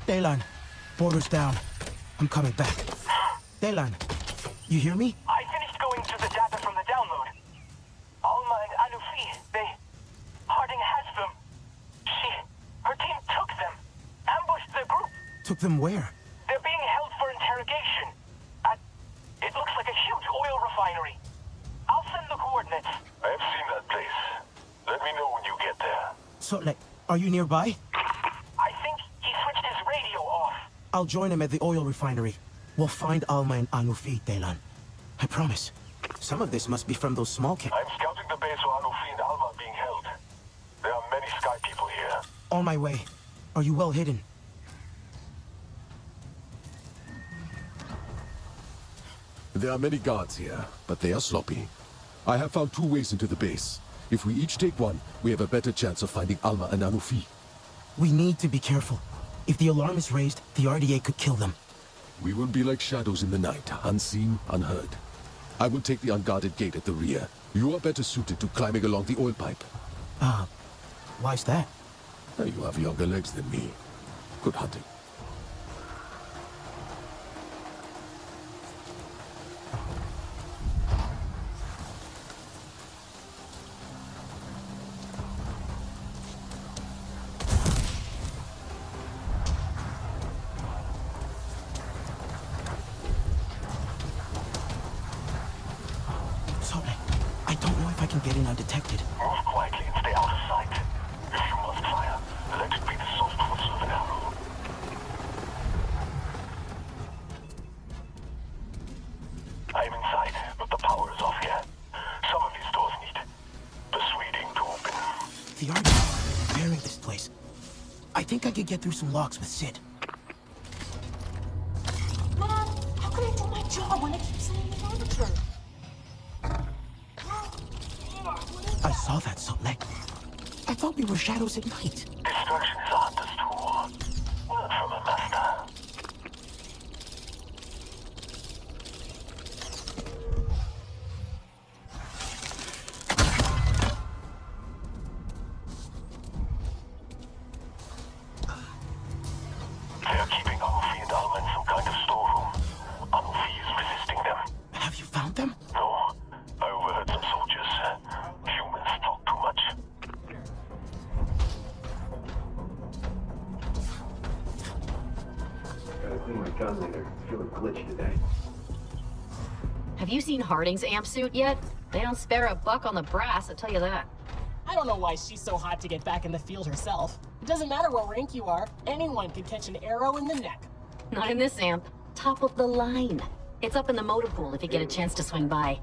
B: Daylan, border's down. I'm coming back. Daylan, you hear me?
U: I finished going through the data from the download. Alma and Anufi, Harding has them. Her team took them. Ambushed the group.
B: Took them where?
U: They're being held for interrogation. It looks like a huge oil refinery. I'll send the coordinates.
J: I've seen that place. Let me know when you get there.
B: So, are you nearby?
U: I think he switched his radio off.
B: I'll join him at the oil refinery. We'll find Alma and Anufi, Daylan. I promise. Some of this must be from those small camps.
J: I'm scouting the base where Anufi and Alma are being held. There are many Sky people here.
B: On my way. Are you well hidden?
L: There are many guards here, but they are sloppy. I have found 2 ways into the base. If we each take one, we have a better chance of finding Alma and Anufi.
B: We need to be careful. If the alarm is raised, the RDA could kill them.
L: We will be like shadows in the night, unseen, unheard. I will take the unguarded gate at the rear. You are better suited to climbing along the oil pipe.
B: Why's that?
L: You have longer legs than me. Good hunting.
B: Get in undetected.
J: Move quietly and stay out of sight. If you must fire, let it be the soft whistle of an arrow. I'm inside, but the power is off here. Some of these doors need persuading to open.
B: The RDA is burying this place. I think I could get through some locks with Sid.
O: Mom, how can I do my job when I keep saying the arbiter?
B: I saw that, Sotlek. I thought we were shadows at night.
J: Distraction is a hunter's tool. Not from a master. They're keeping Anufi and Alma in some kind of storeroom. Anufi is resisting them.
B: Have you found them?
J: No. I overheard some soldiers. Humans talk too much.
P: Gotta clean my gun later. It's feeling glitchy today.
W: Have you seen Harding's amp suit yet? They don't spare a buck on the brass, I'll tell you that.
Q: I don't know why she's so hot to get back in the field herself. It doesn't matter what rank you are, anyone can catch an arrow in the neck.
W: Not in this amp. Top of the line. It's up in the motor pool if you get a chance to swing by.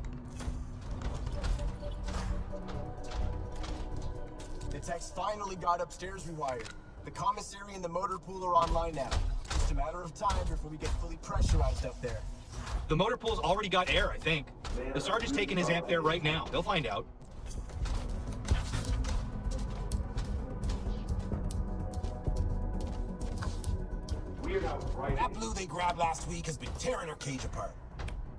X: The techs finally got upstairs rewired. The commissary and the motor pool are online now. Just a matter of time before we get fully pressurized up there.
Y: The motor pool's already got air, I think. The sergeant's taking his amp there right now. They'll find out.
X: That blue they grabbed last week has been tearing her cage apart.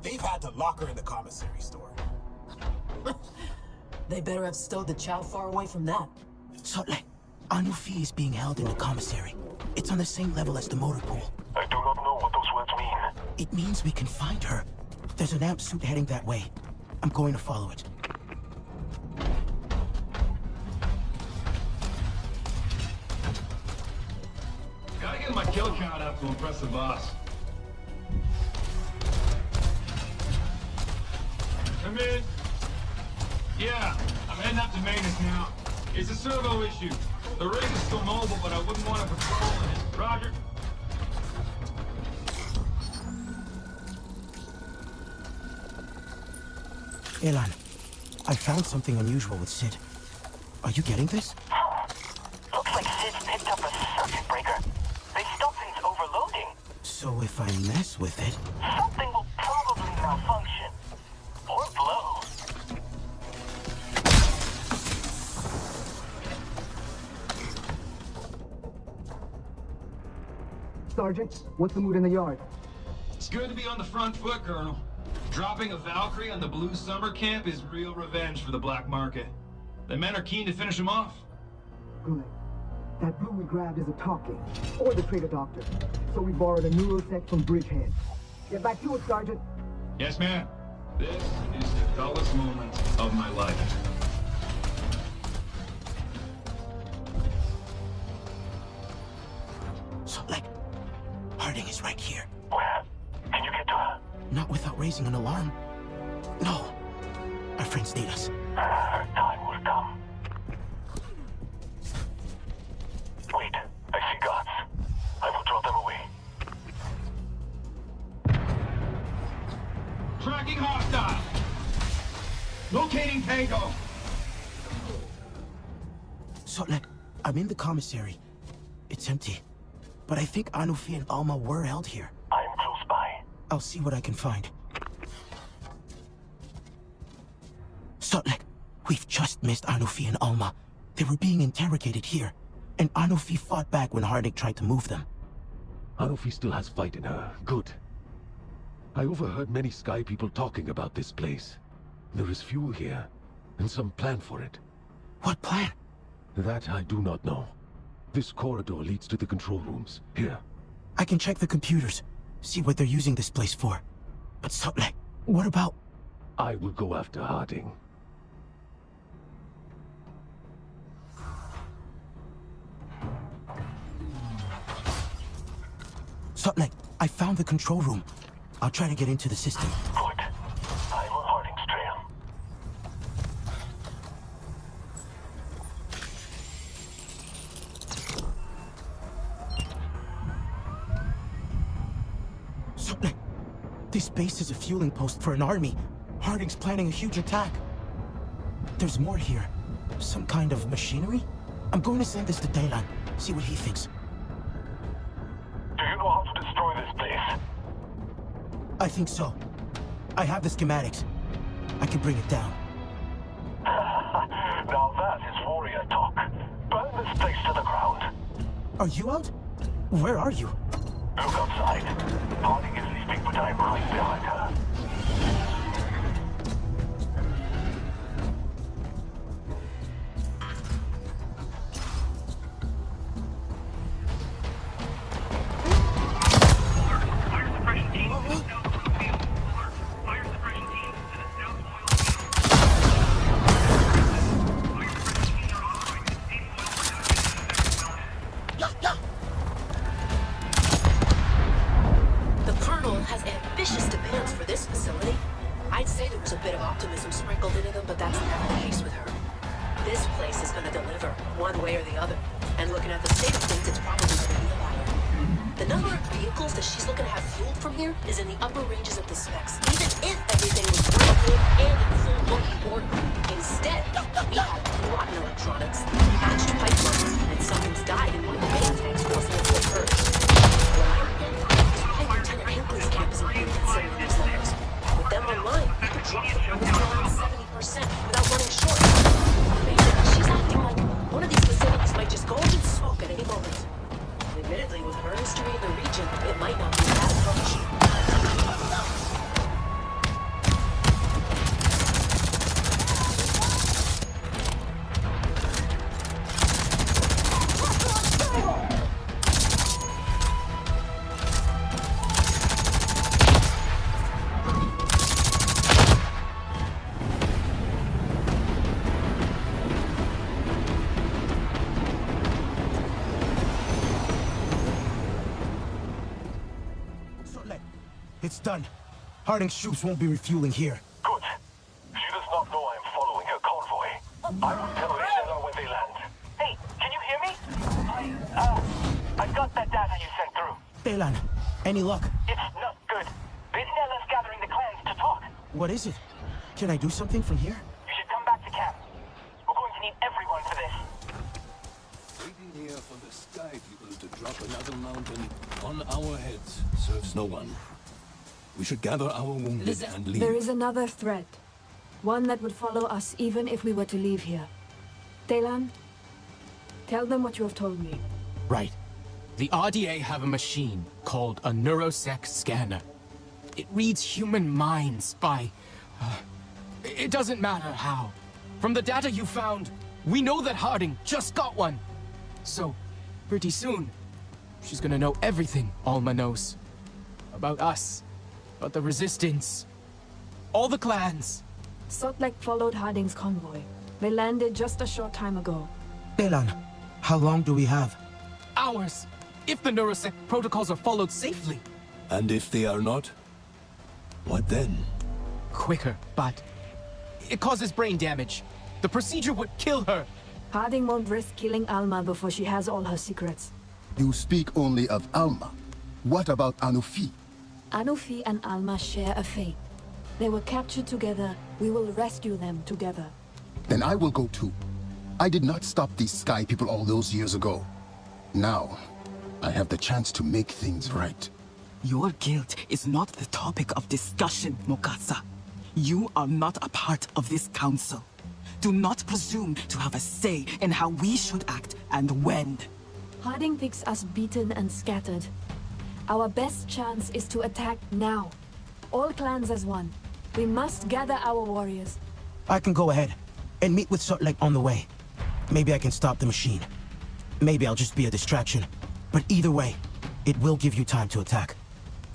X: They've had to lock her in the commissary store.
O: They better have stowed the chow far away from that.
B: Sotlek, Anufi is being held in the commissary. It's on the same level as the motor pool.
J: I do not know what those words mean.
B: It means we can find her. There's an amp suit heading that way. I'm going to follow it.
K: Gotta get my kill count up to impress the boss. Come in. Yeah, I'm heading up to maintenance now. It's a servo issue. The rig is still mobile, but I wouldn't want to patrol in it. Roger.
B: Elan, I found something unusual with Sid. Are you getting this?
U: Looks like Sid's picked up a circuit breaker. They stop things overloading.
B: So if I mess with it...
U: Something will probably malfunction. Or blow.
R: Sergeant, what's the mood in the yard?
Y: It's good to be on the front foot, Colonel. Dropping a Valkyrie on the Blue Summer Camp is real revenge for the black market. The men are keen to finish him off.
R: Good. That blue we grabbed is a talking, or the traitor doctor. So we borrowed a neurosec from Bridgehead. Get back to it, Sergeant.
Y: Yes, ma'am. This is the dullest moment of my life.
B: So, like, Harding is right here.
J: Where? Can you get to her?
B: Not without raising an alarm. No. Our friends need us.
J: Her time will come. Wait, I see guards. I will draw them away.
K: Tracking hostile. Locating Tango.
B: So, like, I'm in the commissary. It's empty. But I think Anufi and Alma were held here.
J: I am close by.
B: I'll see what I can find. Sotlek, we've just missed Anufi and Alma. They were being interrogated here, and Anufi fought back when Harding tried to move them.
L: Anufi still has fight in her. Good. I overheard many Sky people talking about this place. There is fuel here, and some plan for it.
B: What plan?
L: That I do not know. This corridor leads to the control rooms. Here.
B: I can check the computers, see what they're using this place for. But Sotlek, what about...
L: I will go after Harding.
B: Sotlek, I found the control room. I'll try to get into the system.
J: Good. I'm on Harding's trail.
B: Sotlek, this base is a fueling post for an army. Harding's planning a huge attack. There's more here. Some kind of machinery? I'm going to send this to Daylan, see what he thinks.
J: Do you know how to destroy this place?
B: I think so. I have the schematics. I can bring it down.
J: Now that is warrior talk. Burn this place to the ground.
B: Are you out? Where are you?
J: Look outside. Harding is leaving, but I'm right behind her.
B: It's done. Harding's troops won't be refueling here.
J: Good. She does not know I am following her convoy. I will tell Elena when they land.
U: Hey, can you hear me? I got that data you sent through.
B: Daylan, any luck?
U: It's not good. Bisnella's gathering the clans to talk.
B: What is it? Can I do something from here?
U: You should come back to camp. We're going to need everyone for this.
T: Waiting here for the sky people to drop another mountain on our heads serves no one. We should gather our wounded and leave.
I: There is another threat. One that would follow us even if we were to leave here. Taylan, tell them what you have told me.
H: Right. The RDA have a machine called a neurosec scanner. It reads human minds by... it doesn't matter how. From the data you found, we know that Harding just got one. So, pretty soon, she's gonna know everything Alma knows. About us, about the Resistance, all the clans.
I: Salt Lake followed Harding's convoy. They landed just a short time ago.
B: Taylan, how long do we have?
H: Hours, if the neurosec protocols are followed safely.
T: And if they are not? What then?
H: Quicker, but it causes brain damage. The procedure would kill her.
I: Harding won't risk killing Alma before she has all her secrets.
N: You speak only of Alma. What about Anufi?
I: Anufi and Alma share a fate. They were captured together. We will rescue them together.
N: Then I will go too. I did not stop these sky people all those years ago. Now, I have the chance to make things right.
E: Your guilt is not the topic of discussion, Mokasa. You are not a part of this council. Do not presume to have a say in how we should act and when.
I: Harding thinks us beaten and scattered. Our best chance is to attack now. All clans as one. We must gather our warriors.
B: I can go ahead and meet with Salt Lake on the way. Maybe I can stop the machine. Maybe I'll just be a distraction. But either way, it will give you time to attack.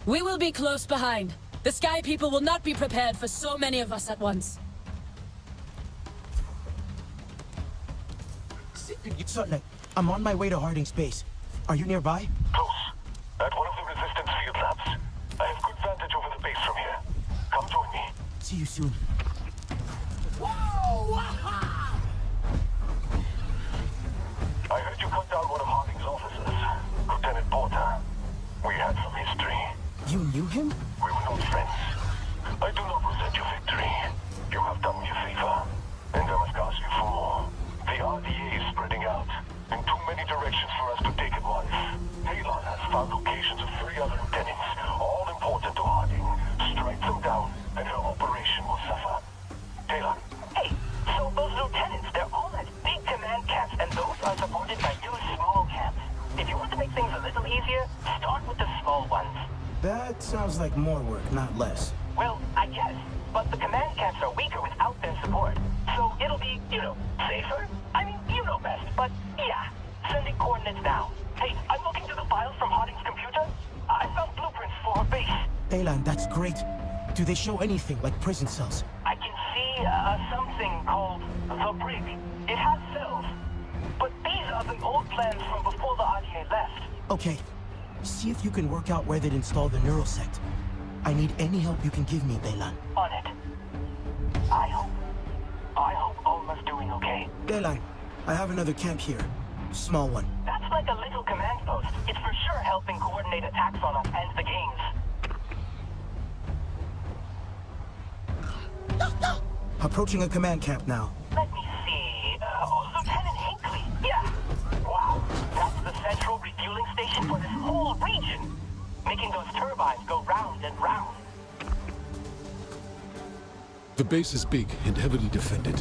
C: We will be close behind. The Sky People will not be prepared for so many of us at once.
B: Salt Lake, I'm on my way to Harding's base. Are you nearby?
J: Close. At one of the Resistance field labs. I have good vantage over the base from here. Come join me.
B: See you soon.
J: Whoa! I heard you cut down one of Harding's officers, Lieutenant Porter. We had some history.
B: You knew him?
J: We were not friends. I do not resent your victory. You have done me a favor, and I must ask you for more. The RDA is spreading out in too many directions for us to take at once. Talon has found locations of 3 other lieutenants, all important to Harding. Strike them down, and her operation will suffer. Talon.
U: Hey, so those lieutenants, they're all at big command camps, and those are supported by your small camps. If you want to make things a little easier, start with the small ones.
B: That sounds like more work, not less.
U: Well, I guess. But the command camps are weaker without their support. So it'll be, safer? I mean, you know best, but yeah. Sending coordinates now. Hey, I'm looking through the files from Harding's computer. I found blueprints for her base.
B: Taylan, that's great. Do they show anything like prison cells?
U: I can see something called the Brig. It has cells. But these are the old plans from before the RDA left.
B: Okay. See if you can work out where they'd install the neurosect. I need any help you can give me, Taylan.
U: On it. I hope Alma's doing okay.
B: Taylan, I have another camp here. Small one.
U: That's like a little command post. It's for sure helping coordinate attacks on us and the games.
B: Approaching a command camp now.
U: Let me see. Lieutenant Hinckley. Yeah. Wow. That's the central refueling station for this whole region. Making those turbines go round and round.
L: The base is big and heavily defended.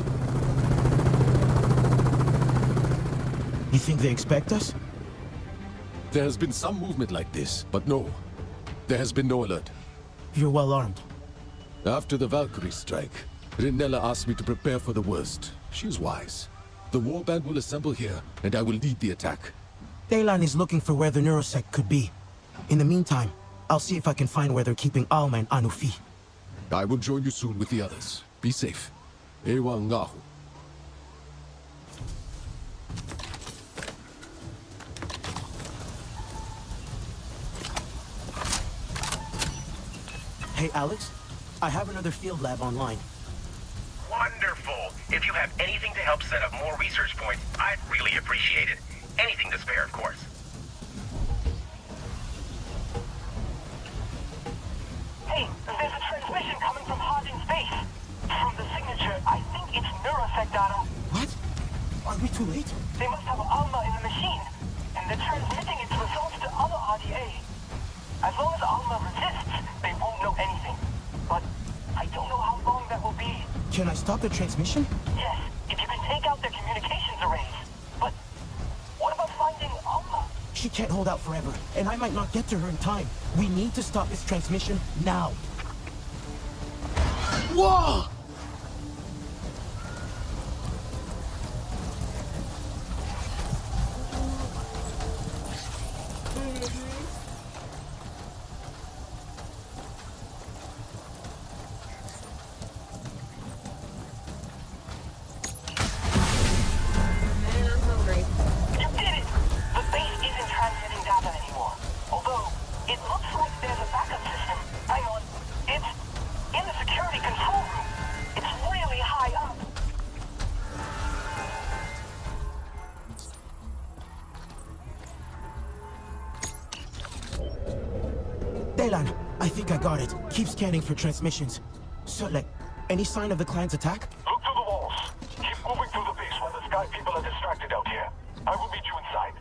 B: You think they expect us?
L: There has been some movement like this, but no. There has been no alert.
B: You're well armed.
L: After the Valkyrie strike, Rinella asked me to prepare for the worst. She's wise. The warband will assemble here, and I will lead the attack.
B: Taylan is looking for where the neurosec could be. In the meantime, I'll see if I can find where they're keeping Alma and Anufi.
L: I will join you soon with the others. Be safe. Ewa Ngahu.
B: Hey, Alex. I have another field lab online.
U: Wonderful. If you have anything to help set up more research points, I'd really appreciate it. Anything to spare, of course. Hey, there's a transmission coming from Harding's base. From
B: stop the transmission?
U: Yes, if you can take out their communications arrays. But what about finding Alma?
B: She can't hold out forever, and I might not get to her in time. We need to stop this transmission now. Whoa! I think I got it. Keep scanning for transmissions. Sutlek, any sign of the clan's attack?
J: Look to the walls. Keep moving through the base while the Sky people are distracted out here. I will meet you inside.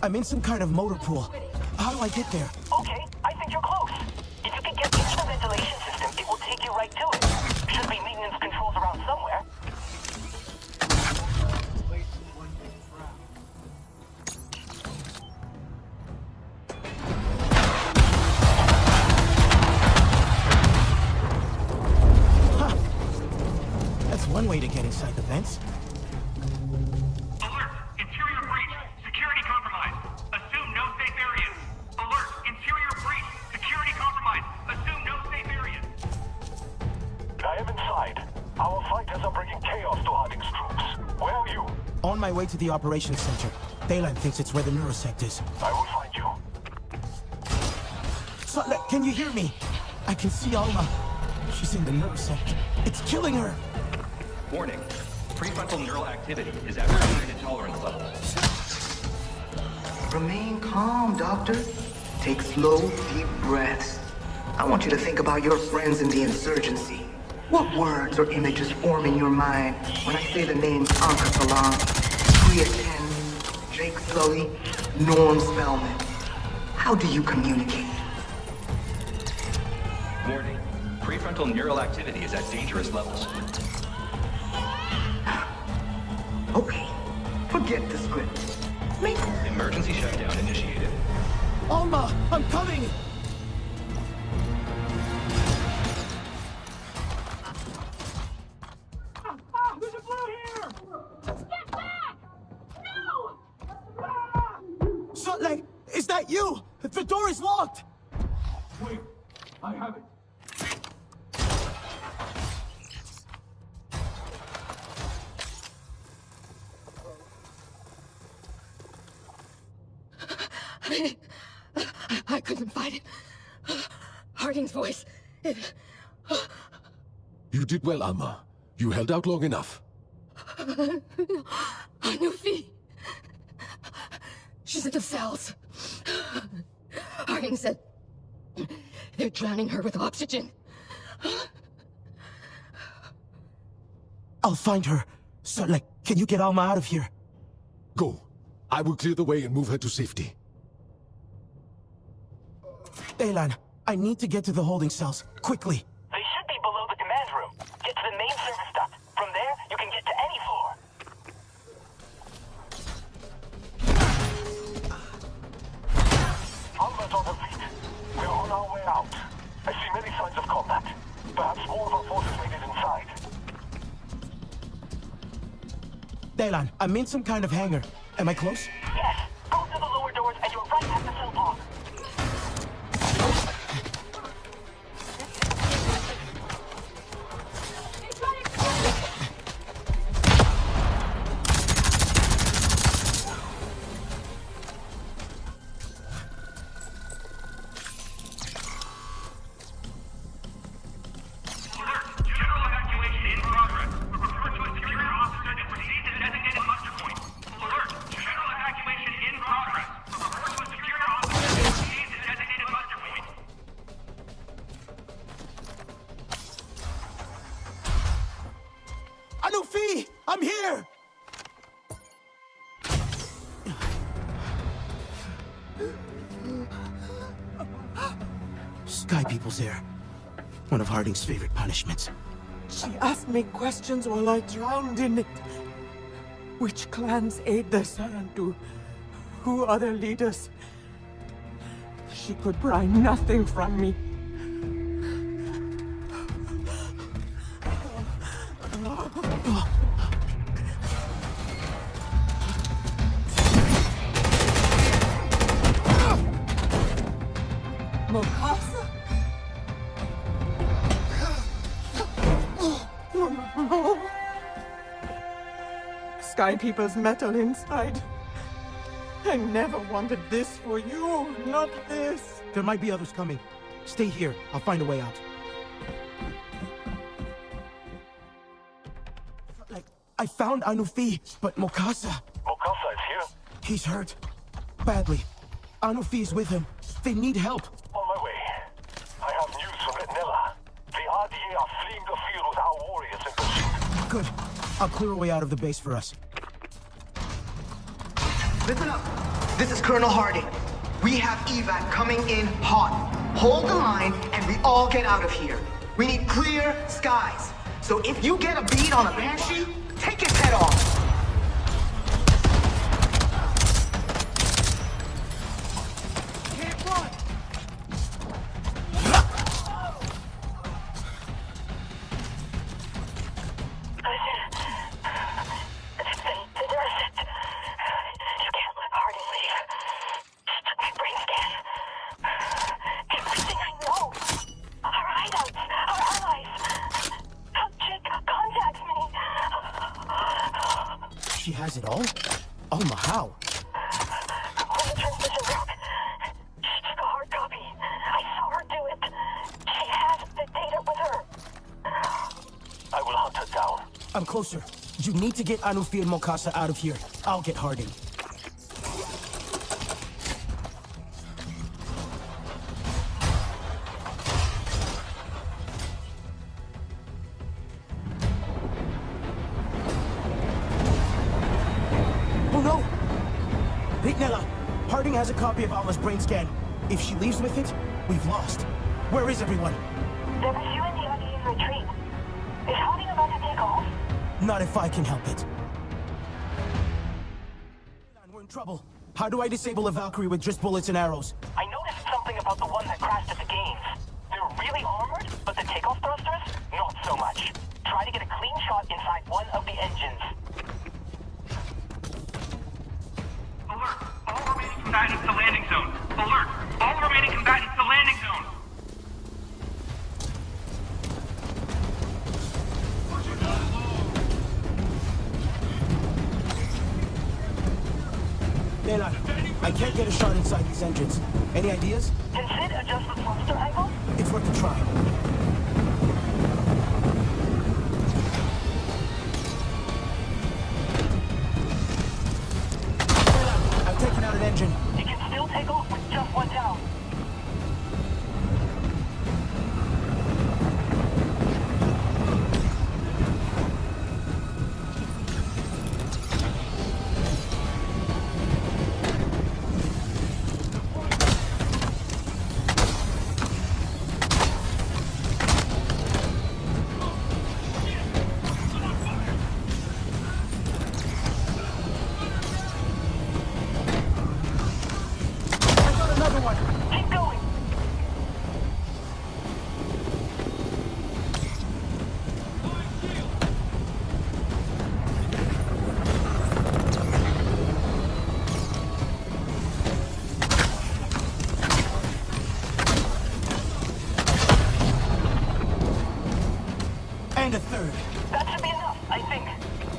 B: I'm in some kind of motor pool. How do I get there?
U: Okay, I think you're close. If you can get into the ventilation system, it will take you right to it. Should be maintenance controls around somewhere.
B: Huh. That's one way to get inside the vents. On my way to the operations center. Daylan thinks it's where the neurosect is.
J: I will find you.
B: Sutlek, can you hear me? I can see Alma. She's in the neurosect. It's killing her!
D: Warning. Prefrontal neural activity is at recommended tolerance level.
R: Remain calm, Doctor. Take slow, deep breaths. I want you to think about your friends in the insurgency. What words or images form in your mind when I say the names Anka Salam, Priya Ken, Jake Sully, Norm Spellman? How do you communicate?
D: Warning. Prefrontal neural activity is at dangerous levels.
R: Okay. Forget the script.
D: Emergency shutdown initiated.
B: Alma, I'm coming! Is that you? The door is locked!
K: Wait, I have it.
O: I couldn't fight it. Harding's voice,
L: You did well, Alma. You held out long enough.
O: Nufi. She's in the cells. Harding said they're drowning her with oxygen.
B: I'll find her. Sutlek, can you get Alma out of here?
L: Go. I will clear the way and move her to safety.
B: Daylan, I need to get to the holding cells, quickly.
U: They should be below the command room. Get to the main service duct. From there, you can get to any floor.
J: Alma's on her feet. We're on our way out. I see many signs of combat. Perhaps more of our forces made it inside.
B: Daylan, I'm in some kind of hangar. Am I close?
U: Yes. Go to the lower doors and you're right at the cell block.
B: I'm here! Sky People's here. One of Harding's favorite punishments.
E: She asked me questions while I drowned in it. Which clans aid the Sarantu? Who are their leaders? She could pry nothing from me. Mokasa? No. Sky People's metal inside. I never wanted this for you, not this.
B: There might be others coming. Stay here. I'll find a way out. Like, I found Anufi, but Mokasa...
J: Mokasa is here?
B: He's hurt. Badly. Anufi is with him. They need help.
J: On my way. I have news from Retnella. The RDA are fleeing the field with our warriors in pursuit.
B: Good. I'll clear a way out of the base for us.
R: Listen up. This is Colonel Harding. We have evac coming in hot. Hold the line and we all get out of here. We need clear skies. So if you get a bead on a Banshee, take its head off.
B: She has it all? Alma, how?
U: On the transmission rock. She took a hard copy. I saw her do it. She has the data with her.
J: I will hunt her down.
B: I'm closer. You need to get Anufi and Mokasa out of here. I'll get Harding. Harding has a copy of Alma's brain scan. If she leaves with it, we've lost. Where is everyone?
U: They're pursuing the RDA in retreat. Is Harding about to take off?
B: Not if I can help it. We're in trouble. How do I disable a Valkyrie with just bullets and arrows?
U: I noticed something about the one that crashed at the games. They're really armored, but the takeoff thrusters, not so much. Try to get a clean shot inside one of the engines.
F: Alert! All remaining combatants to landing zone. Alert! All remaining combatants to landing zone.
B: Leland, I can't get a shot inside these engines. Any ideas?
U: Can Sid adjust the thruster angle?
B: It's worth a try. I've taken out an engine.
U: You can still take off with just one down.
B: And a third.
U: That should be enough, I think.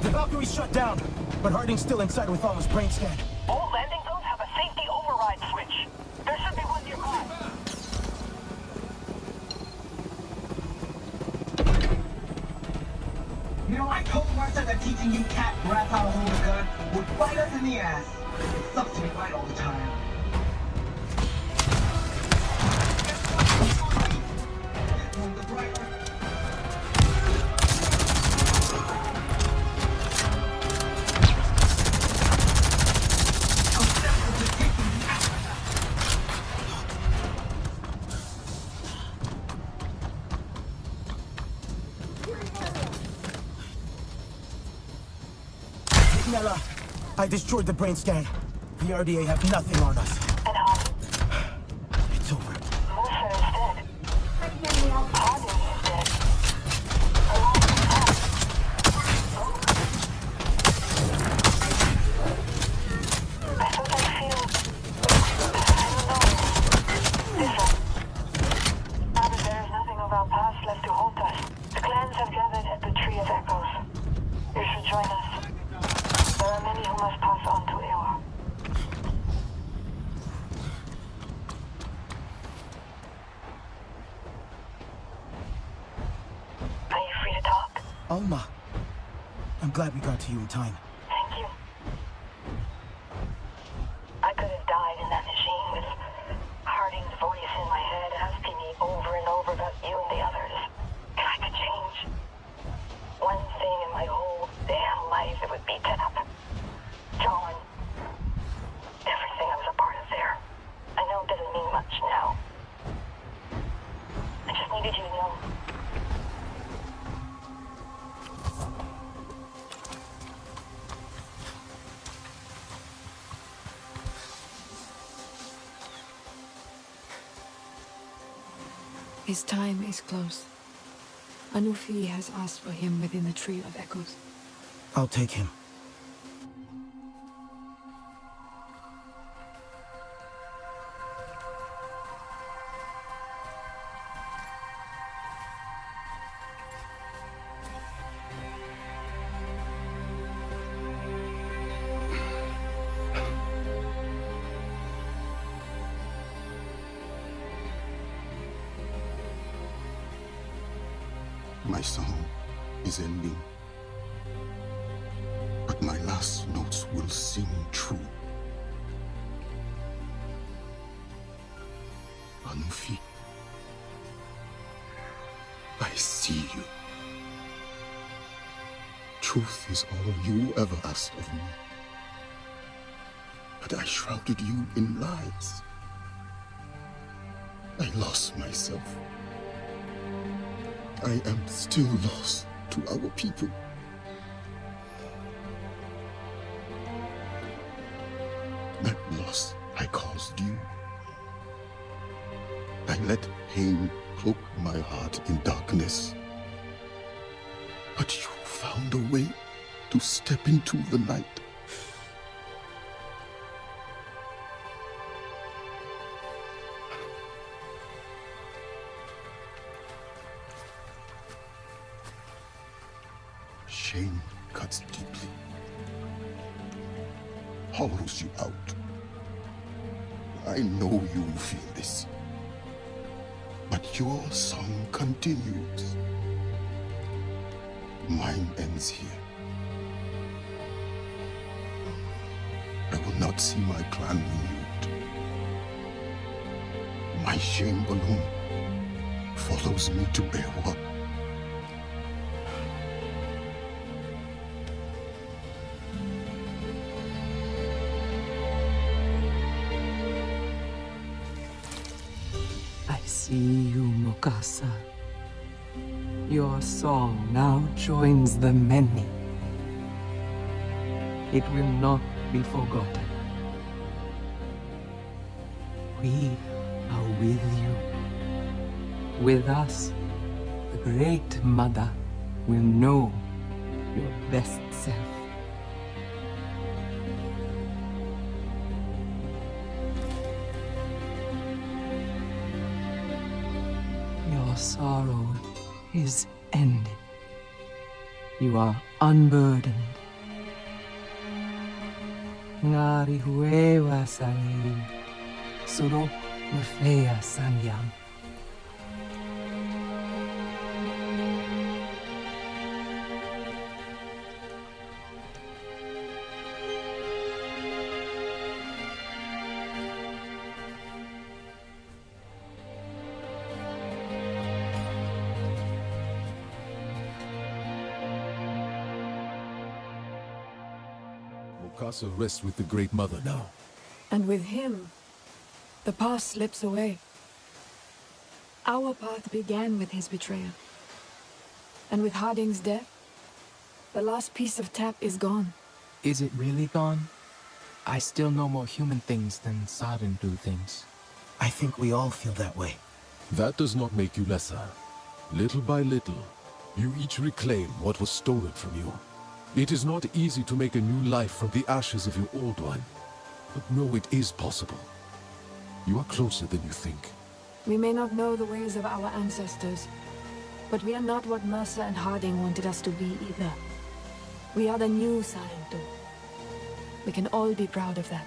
B: The Valkyrie's shut down, but Harding's still inside with Alma's brain scan.
U: All landing zones have a safety override switch. There should be one nearby.
K: You know, I told Martha that teaching you cat rats how to hold a gun would bite us in the ass. It sucks to be right all the time.
B: Nella, I destroyed the brain scan. The RDA have nothing on us.
J: And Harding?
B: It's over.
J: Mercer is dead. Harding is dead. I thought I'd feel... I don't know. Different. Now that there is nothing of our past left to haunt us, the clans have gathered at the Tree of Echoes. You should join us. There are many who must pass on to Ewa. Are you free to talk?
B: Alma, I'm glad we got to you in time.
J: Thank you. I could have died in that machine with Harding's voice in my head asking me over and over about you and the others. If I could change one thing in my whole damn life, it would be Tap. John. Everything I was a part of there. I know it doesn't mean much now. I just needed you to know.
I: His time is close. Anufi has asked for him within the Tree of Echoes.
B: I'll take him.
N: My song is ending, but my last notes will sing true. Anufi, I see you. Truth is all you ever asked of me. But I shrouded you in lies. I lost myself. I am still lost to our people. That loss I caused you. I let pain cloak my heart in darkness. But you found a way to step into the light. Shame cuts deeply, hollows you out. I know you feel this, but your song continues. Mine ends here. I will not see my clan renewed. My shame alone follows me to Bewa.
E: See you, Mukasa. Your song now joins the many. It will not be forgotten. We are with you. With us, the Great Mother will know your best self. Your sorrow is ended. You are unburdened. Ngari huewa sani, suro mufea sanyam.
L: Mukasa rests with the Great Mother now.
I: And with him, the past slips away. Our path began with his betrayal. And with Harding's death, the last piece of Tap is gone.
H: Is it really gone? I still know more human things than Saren do things.
B: I think we all feel that way.
L: That does not make you lesser. Little by little, you each reclaim what was stolen from you. It is not easy to make a new life from the ashes of your old one. But no, it is possible. You are closer than you think.
I: We may not know the ways of our ancestors, but we are not what Mercer and Harding wanted us to be either. We are the new Saren. We can all be proud of that.